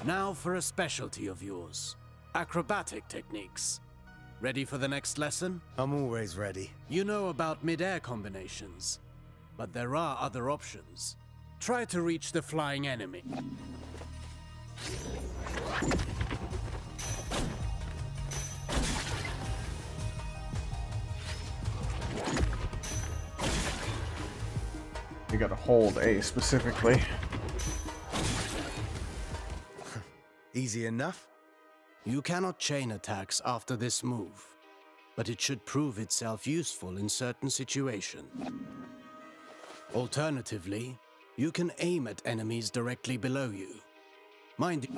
Speaker 15: Now for a specialty of yours. Acrobatic techniques. Ready for the next lesson?
Speaker 17: I'm always ready.
Speaker 15: You know about mid-air combinations, but there are other options. Try to reach the flying enemy.
Speaker 1: You gotta hold A specifically.
Speaker 17: Easy enough.
Speaker 15: You cannot chain attacks after this move, but it should prove itself useful in certain situations. Alternatively, you can aim at enemies directly below you. Mind you,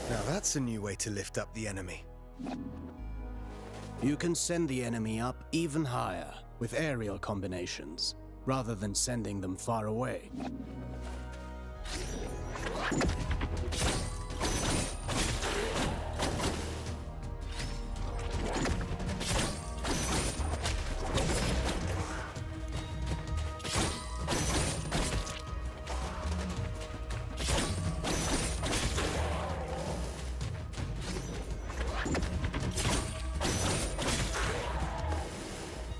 Speaker 17: now that's a new way to lift up the enemy.
Speaker 15: you can send the enemy up even higher with aerial combinations, rather than sending them far away.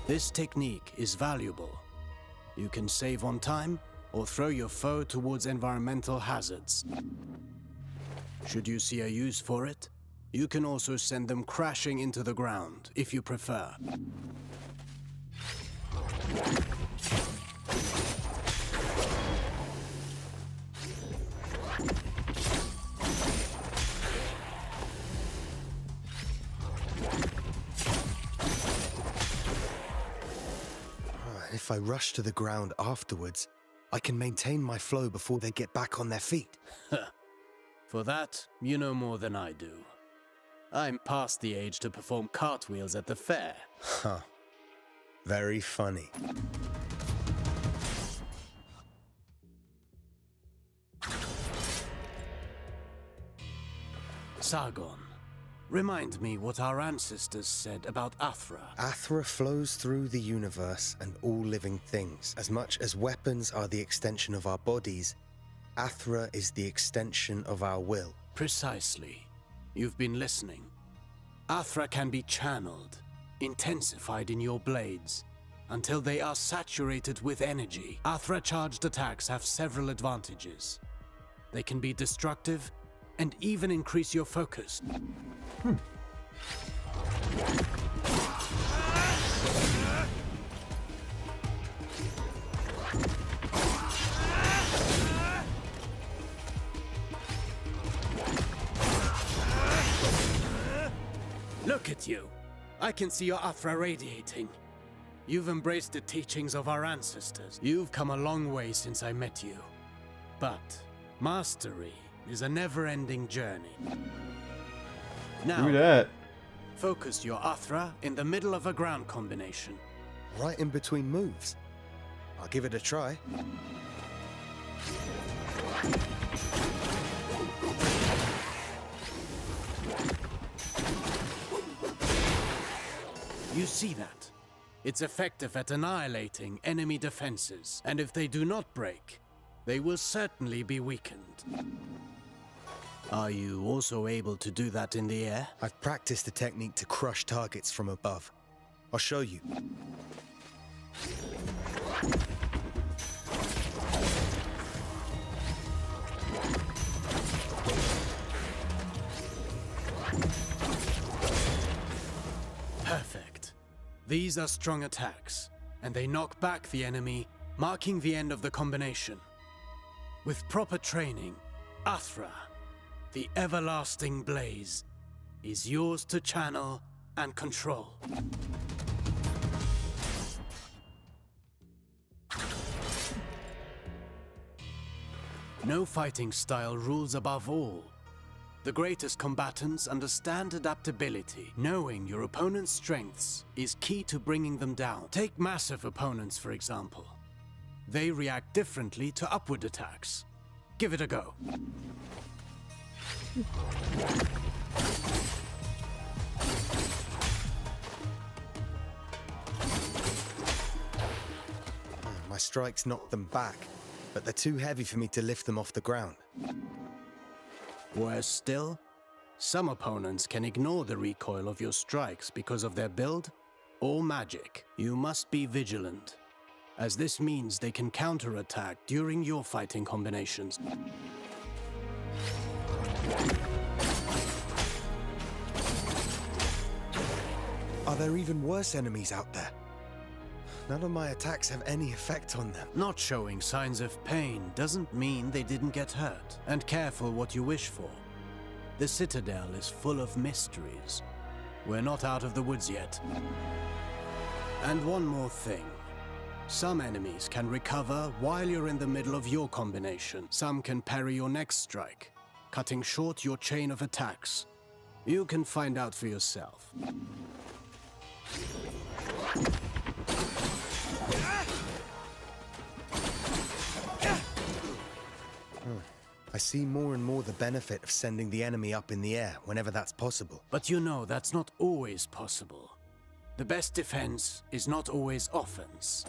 Speaker 15: This technique is valuable. You can save on time or throw your foe towards environmental hazards. Should you see a use for it, you can also send them crashing into the ground if you prefer.
Speaker 17: If I rush to the ground afterwards, I can maintain my flow before they get back on their feet.
Speaker 15: For that, you know more than I do. I'm past the age to perform cartwheels at the fair.
Speaker 17: Huh. Very funny.
Speaker 15: Sargon, remind me what our ancestors said about Athra.
Speaker 17: Athra flows through the universe and all living things. As much as weapons are the extension of our bodies, Athra is the extension of our will.
Speaker 15: Precisely. You've been listening. Athra can be channeled, intensified in your blades, until they are saturated with energy. Athra-charged attacks have several advantages. They can be destructive and even increase your focus. Look at you. I can see your Athra radiating. You've embraced the teachings of our ancestors. You've come a long way since I met you. But mastery is a never-ending journey. Now,
Speaker 1: do that.
Speaker 15: Focus your Athra in the middle of a ground combination.
Speaker 17: Right in between moves. I'll give it a try.
Speaker 15: You see that? It's effective at annihilating enemy defenses, and if they do not break, they will certainly be weakened. Are you also able to do that in the air?
Speaker 17: I've practiced the technique to crush targets from above. I'll show you.
Speaker 15: Perfect. These are strong attacks, and they knock back the enemy, marking the end of the combination. With proper training, Athra, the everlasting blaze, is yours to channel and control. No fighting style rules above all. The greatest combatants understand adaptability. Knowing your opponent's strengths is key to bringing them down. Take massive opponents, for example. They react differently to upward attacks. Give it a go.
Speaker 17: My strikes knocked them back, but they're too heavy for me to lift them off the ground.
Speaker 15: Worse still, some opponents can ignore the recoil of your strikes because of their build or magic. You must be vigilant, as this means they can counterattack during your fighting combinations.
Speaker 17: Are there even worse enemies out there? None of my attacks have any effect on them.
Speaker 15: Not showing signs of pain doesn't mean they didn't get hurt. And careful what you wish for. The Citadel is full of mysteries. We're not out of the woods yet. And one more thing. Some enemies can recover while you're in the middle of your combination. Some can parry your next strike, cutting short your chain of attacks. You can find out for yourself.
Speaker 17: I see more and more the benefit of sending the enemy up in the air whenever that's possible.
Speaker 15: But you know that's not always possible. The best defense is not always offense.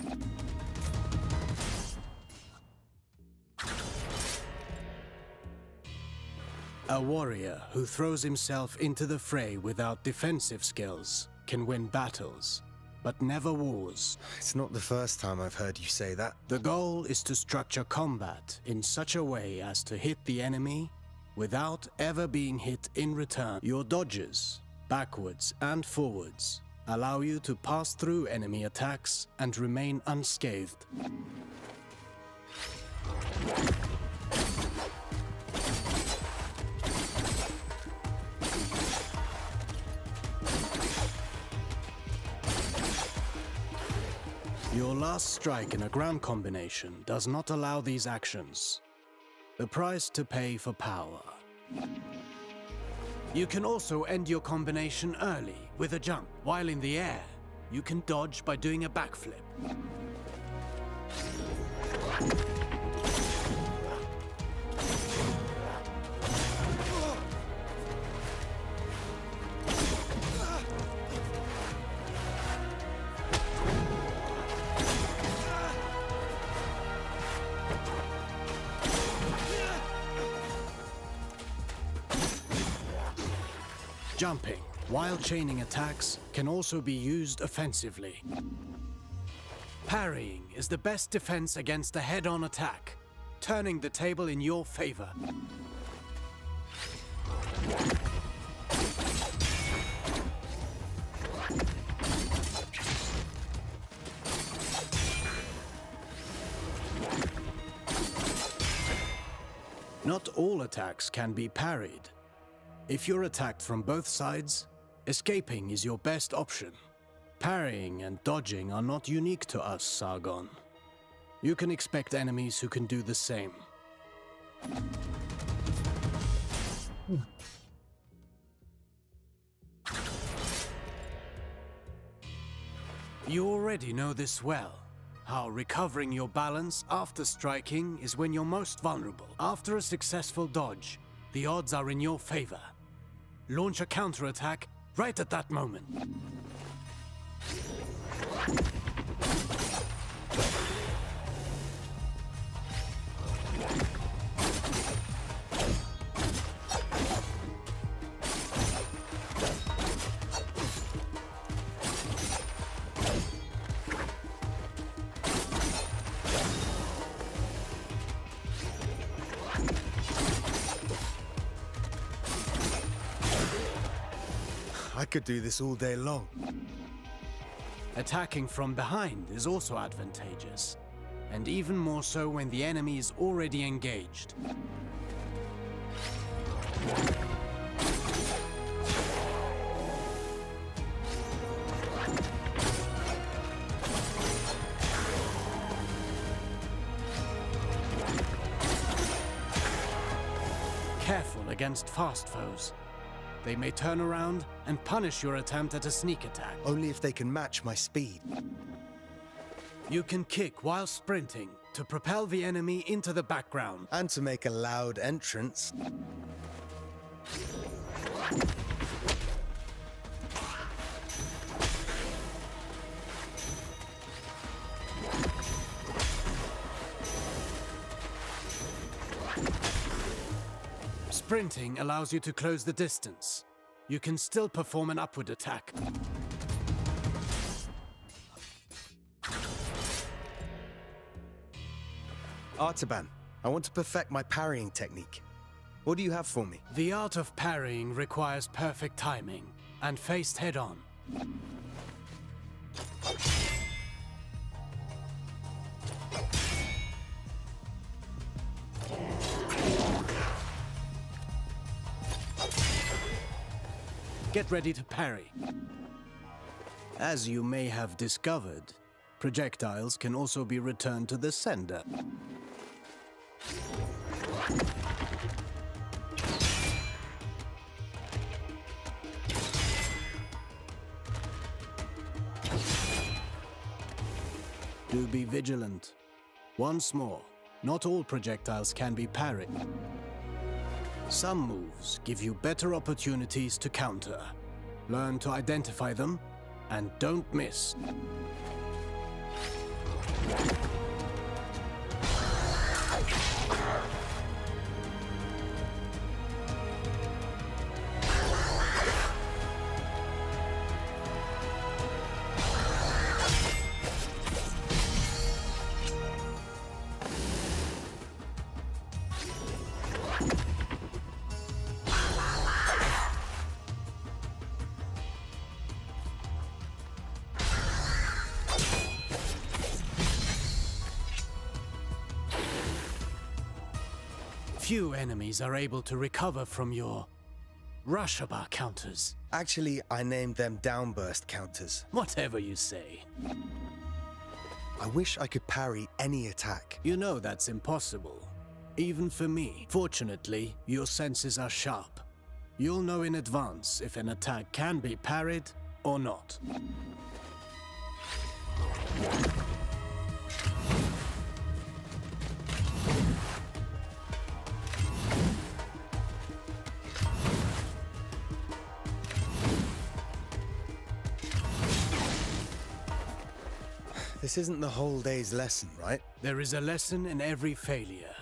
Speaker 15: A warrior who throws himself into the fray without defensive skills can win battles, but never wars.
Speaker 17: It's not the first time I've heard you say that.
Speaker 15: The goal is to structure combat in such a way as to hit the enemy without ever being hit in return. Your dodges, backwards and forwards, allow you to pass through enemy attacks and remain unscathed. Your last strike in a ground combination does not allow these actions. The price to pay for power. You can also end your combination early with a jump. While in the air, you can dodge by doing a backflip. Jumping, while chaining attacks, can also be used offensively. Parrying is the best defense against a head-on attack, turning the table in your favor. Not all attacks can be parried. If you're attacked from both sides, escaping is your best option. Parrying and dodging are not unique to us, Sargon. You can expect enemies who can do the same. You already know this well. How recovering your balance after striking is when you're most vulnerable. After a successful dodge, the odds are in your favor. Launch a counterattack right at that moment.
Speaker 17: I could do this all day long.
Speaker 15: Attacking from behind is also advantageous, and even more so when the enemy is already engaged. Careful against fast foes. They may turn around and punish your attempt at a sneak attack.
Speaker 17: Only if they can match my speed.
Speaker 15: You can kick while sprinting to propel the enemy into the background.
Speaker 17: And to make a loud entrance.
Speaker 15: Sprinting allows you to close the distance. You can still perform an upward attack.
Speaker 17: Artaban, I want to perfect my parrying technique. What do you have for me?
Speaker 15: The art of parrying requires perfect timing and faced head-on. Get ready to parry. As you may have discovered, projectiles can also be returned to the sender. Do be vigilant. Once more, not all projectiles can be parried. Some moves give you better opportunities to counter. Learn to identify them, and don't miss. Few enemies are able to recover from your Rushaba counters.
Speaker 17: Actually, I named them downburst counters.
Speaker 15: Whatever you say.
Speaker 17: I wish I could parry any attack.
Speaker 15: You know that's impossible. Even for me. Fortunately, your senses are sharp. You'll know in advance if an attack can be parried or not.
Speaker 17: This isn't the whole day's lesson, right?
Speaker 15: There is a lesson in every failure.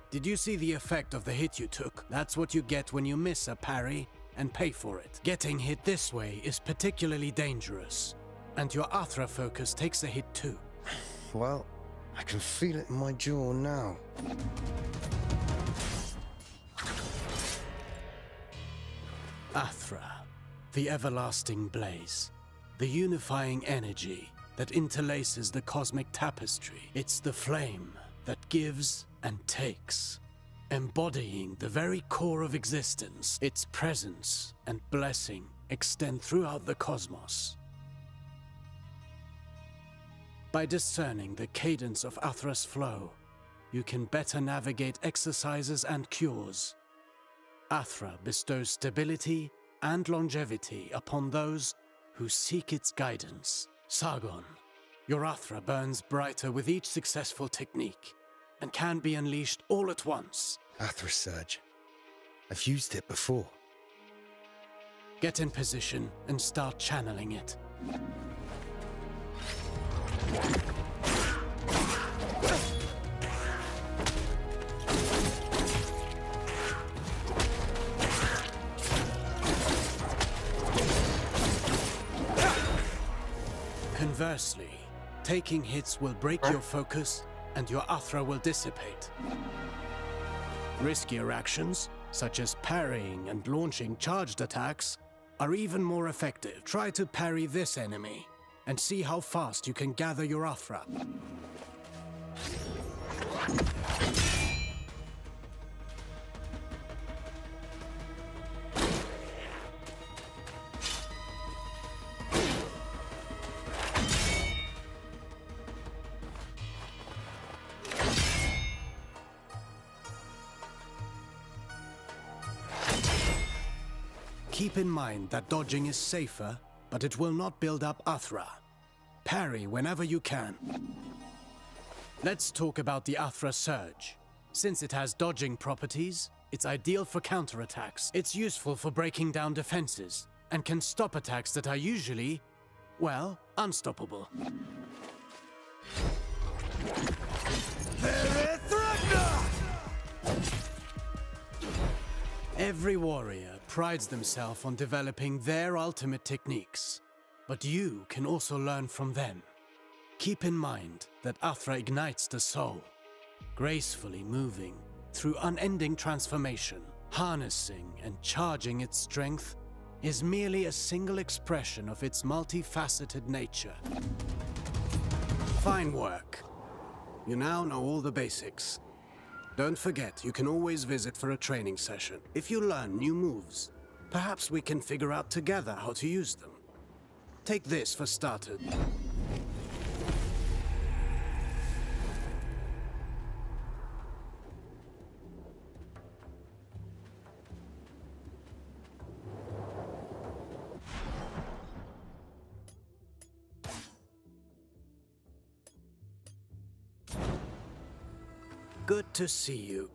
Speaker 15: Did you see the effect of the hit you took? That's what you get when you miss a parry and pay for it. Getting hit this way is particularly dangerous, and your Athra focus takes a hit too.
Speaker 17: Well, I can feel it in my jaw now.
Speaker 15: Athra, the everlasting blaze, the unifying energy that interlaces the cosmic tapestry. It's the flame that gives and takes, embodying the very core of existence. Its presence and blessing extend throughout the cosmos. By discerning the cadence of Athra's flow, you can better navigate exercises and cures. Athra bestows stability and longevity upon those who seek its guidance. Sargon, your Athra burns brighter with each successful technique, and can be unleashed all at once.
Speaker 17: Athra Surge. I've used it before.
Speaker 15: Get in position and start channeling it. Conversely, taking hits will break your focus and your Athra will dissipate. Riskier actions, such as parrying and launching charged attacks, are even more effective. Try to parry this enemy and see how fast you can gather your Athra. keep in mind that dodging is safer, but it will not build up Athra. Parry whenever you can. Let's talk about the Athra Surge. Since it has dodging properties, it's ideal for counterattacks. It's useful for breaking down defenses, and can stop attacks that are usually, well, unstoppable. Every warrior prides themselves on developing their ultimate techniques, but you can also learn from them. Keep in mind that Athra ignites the soul, gracefully moving through unending transformation. Harnessing and charging its strength is merely a single expression of its multifaceted nature. Fine work. You now know all the basics. Don't forget, you can always visit for a training session. If you learn new moves, perhaps we can figure out together how to use them. Take this for starters. Good to see you.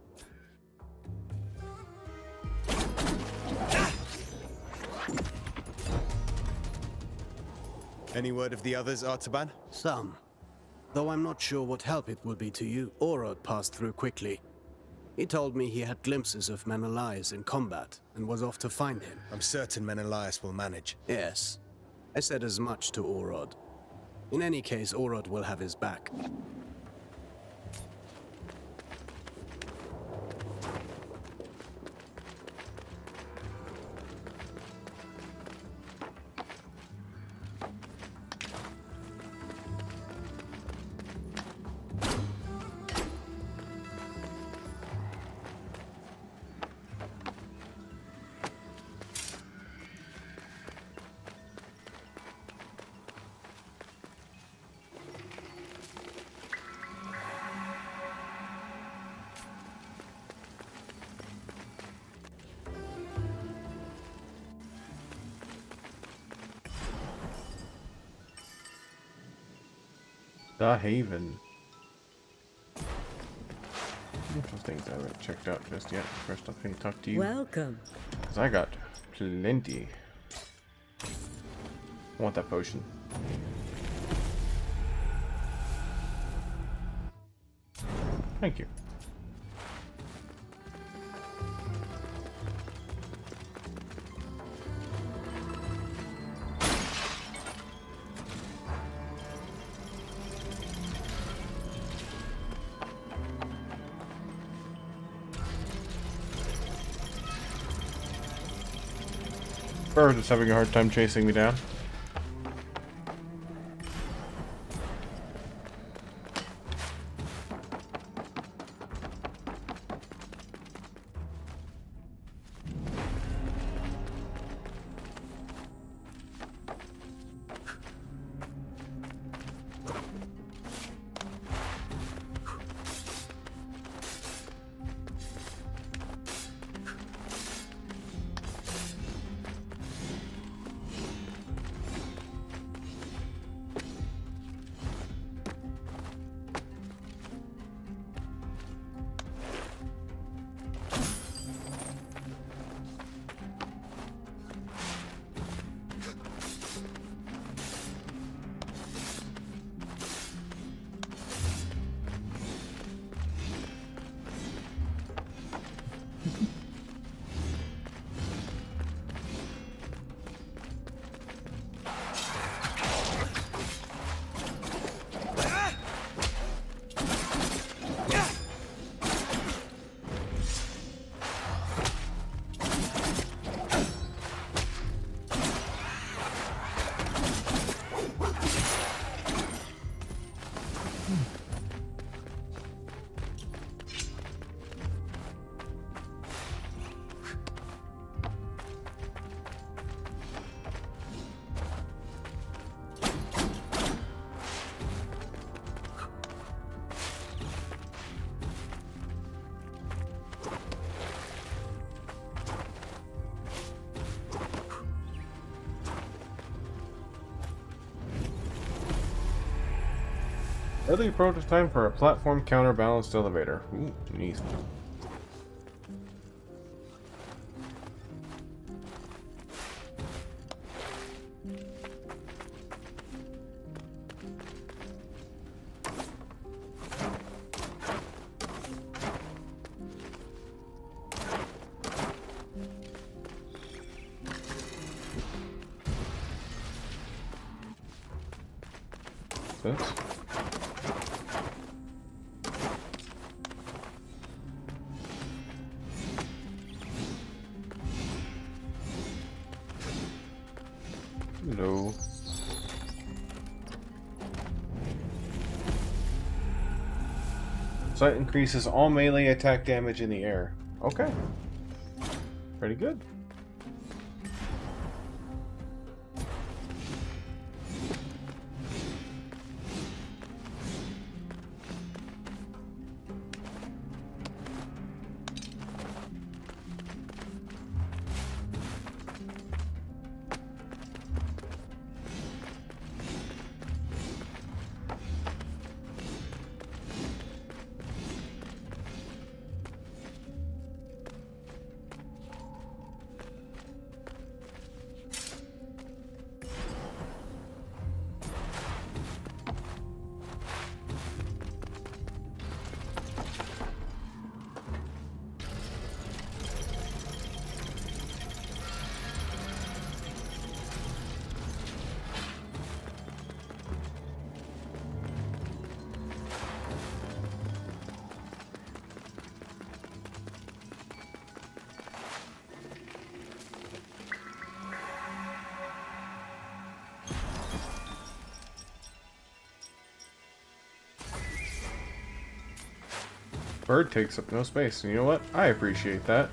Speaker 17: Any word of the others, Artaban?
Speaker 15: Some. Though I'm not sure what help it will be to you. Orod passed through quickly. He told me he had glimpses of Menelaus in combat, and was off to find him.
Speaker 17: I'm certain Menelaus will manage.
Speaker 15: Yes. I said as much to Orod. In any case, Orod will have his back.
Speaker 1: The Haven. Things I haven't checked out just yet. First, I'm gonna talk to you.
Speaker 19: Welcome.
Speaker 1: Cause I got plenty. I want that potion. Thank you. Bird is having a hard time chasing me down. Early prototype for a platform counterbalanced elevator. Ooh, neat. This. Hello. Sight increases all melee attack damage in the air. Okay. Pretty good. Bird takes up no space, and you know what? I appreciate that.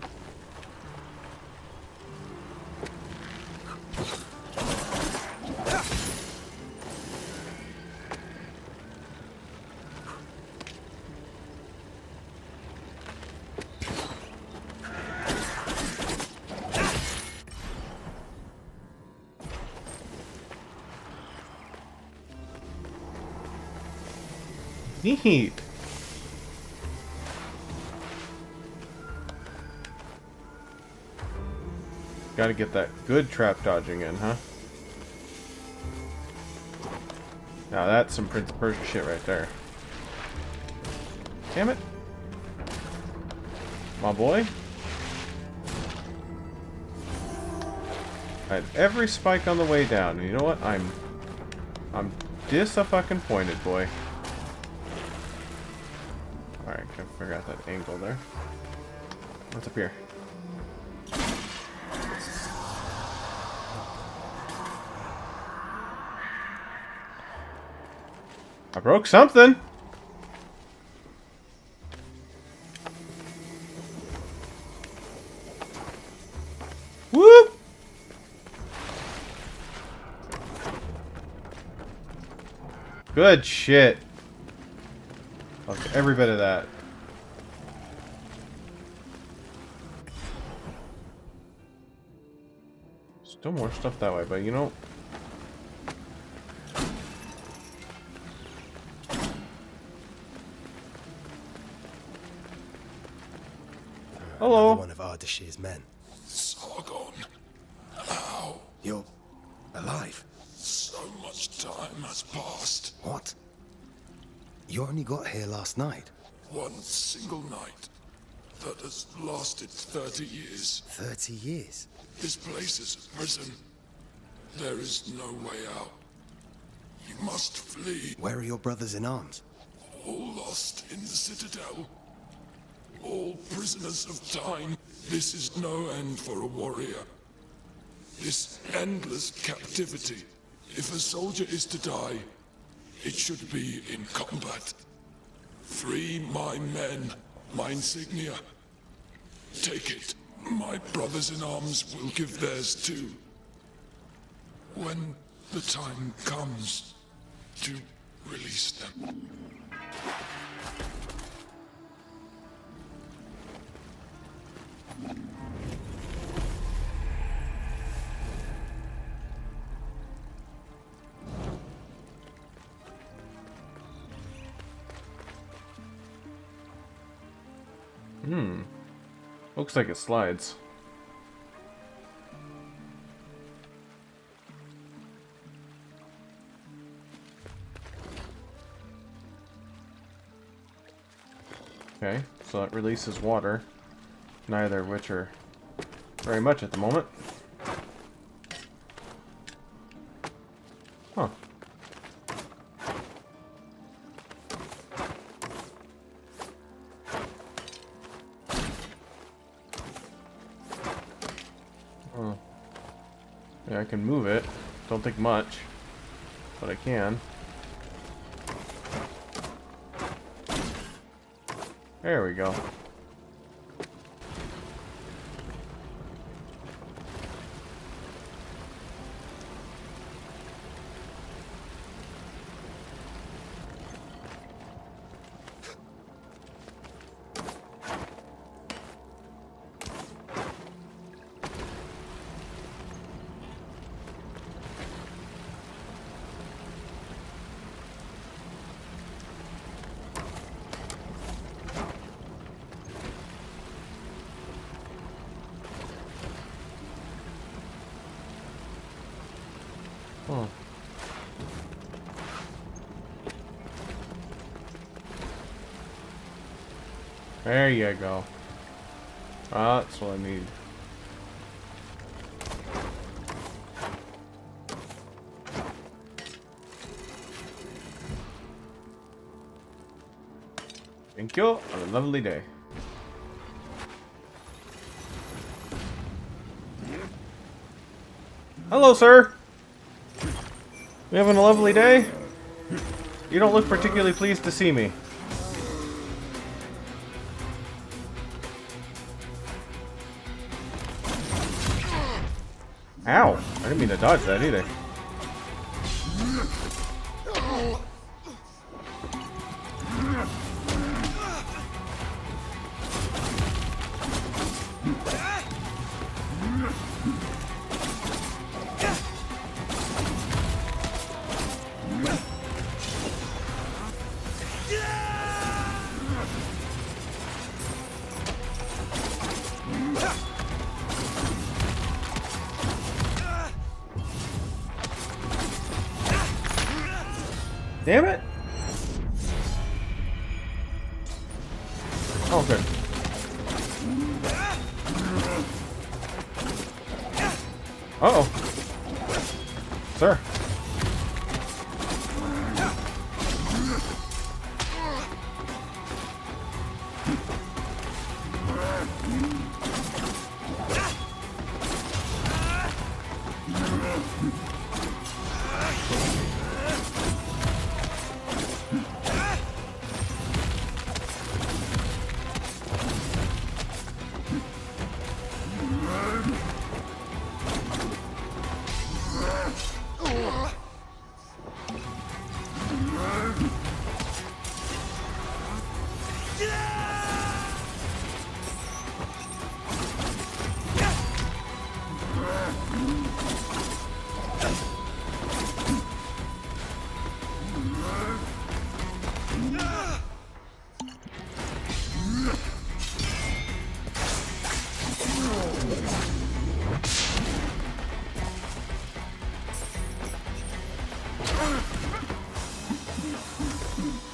Speaker 1: Neat. Gotta get that good trap dodging in, huh? Now that's some Prince of Persia shit right there. Damn it. My boy. I had every spike on the way down, and you know what? I'm disappointed, boy. Alright, I figure out that angle there. What's up here? I broke something! Whoop! Good shit. Loved every bit of that. Still more stuff that way, but you know... Hello.
Speaker 6: Another one of Ardashir's men.
Speaker 3: Sargon. How?
Speaker 6: You're alive.
Speaker 3: So much time has passed.
Speaker 6: What? You only got here last night.
Speaker 3: One single night that has lasted 30 years.
Speaker 6: 30 years?
Speaker 3: This place is a prison. There is no way out. You must flee.
Speaker 6: Where are your brothers in arms?
Speaker 3: All lost in the Citadel. All prisoners of time. This is no end for a warrior. This endless captivity. If a soldier is to die, it should be in combat. Free my men, my insignia. Take it. My brothers in arms will give theirs too. When the time comes to release them.
Speaker 1: Looks like it slides. Okay, so it releases water, neither of which are very much at the moment. Huh. Oh. Yeah, I can move it. Don't think much, but I can. There we go. Oh. There you go. That's what I need. Thank you. Have a lovely day. Hello, sir. You having a lovely day? You don't look particularly pleased to see me. Ow! I didn't mean to dodge that either. Damn it! Oh, good. Uh-oh. Sir.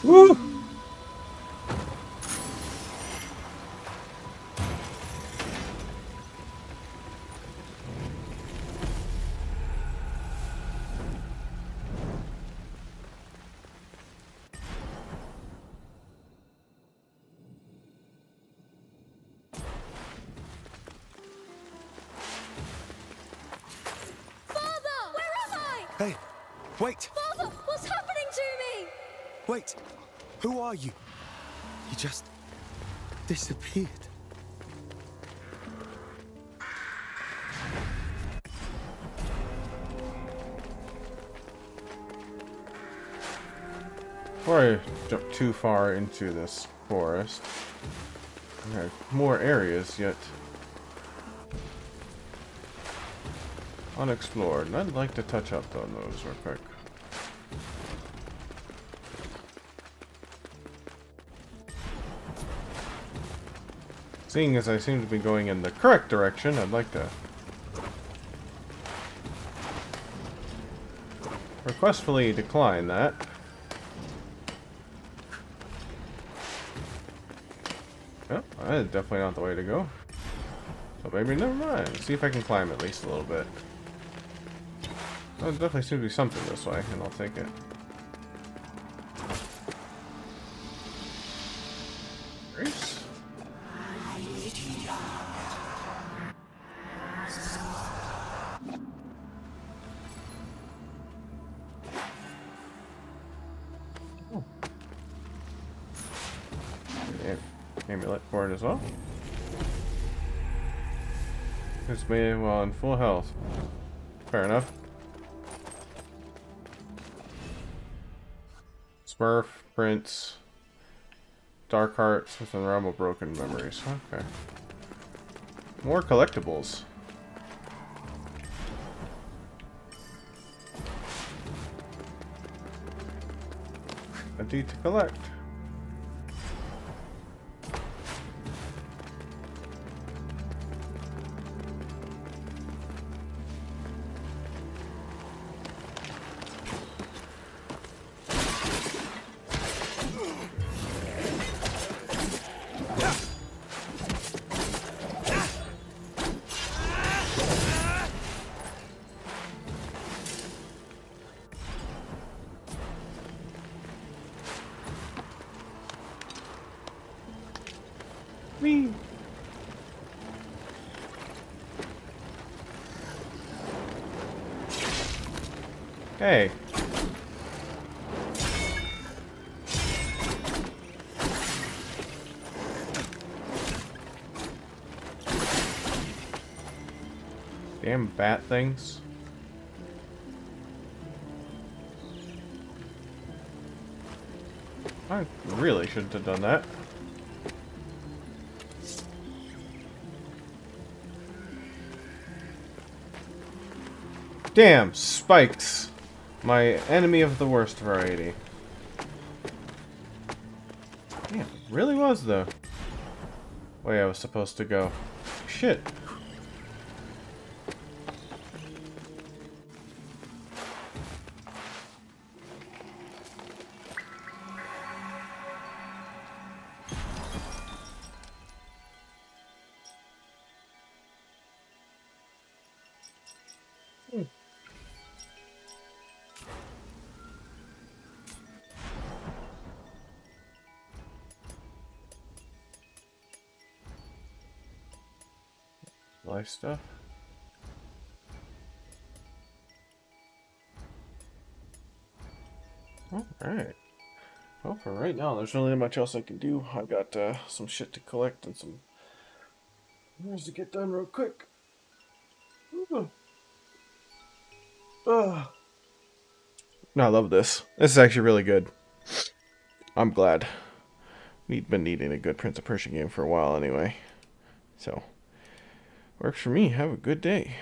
Speaker 1: Woo!
Speaker 17: Hey, wait!
Speaker 14: Father, what's happening to me?
Speaker 17: Wait! Who are you? You just disappeared.
Speaker 1: Before I jump too far into this forest, I have more areas yet unexplored, and I'd like to touch up on those real quick. Seeing as I seem to be going in the correct direction, I'd like to requestfully decline that. Oh, that is definitely not the way to go. So maybe never mind. See if I can climb at least a little bit. There definitely seems to be something this way, and I'll take it. Grace? Oh. Amulet for it as well. It's made while in full health. Fair enough. Smurf, Prince, Dark Hearts with a realm of broken memories. Okay. More collectibles. Empty to collect. Me. Hey. Damn bat things. I really shouldn't have done that. Damn, spikes. My enemy of the worst variety. Damn, it really was the way I was supposed to go. Shit. Life stuff. Alright. Well, for right now, there's really not much else I can do. I've got some shit to collect and some things to get done real quick. No, I love this. This is actually really good. I'm glad. We've been needing a good Prince of Persia game for a while anyway. So, works for me. Have a good day.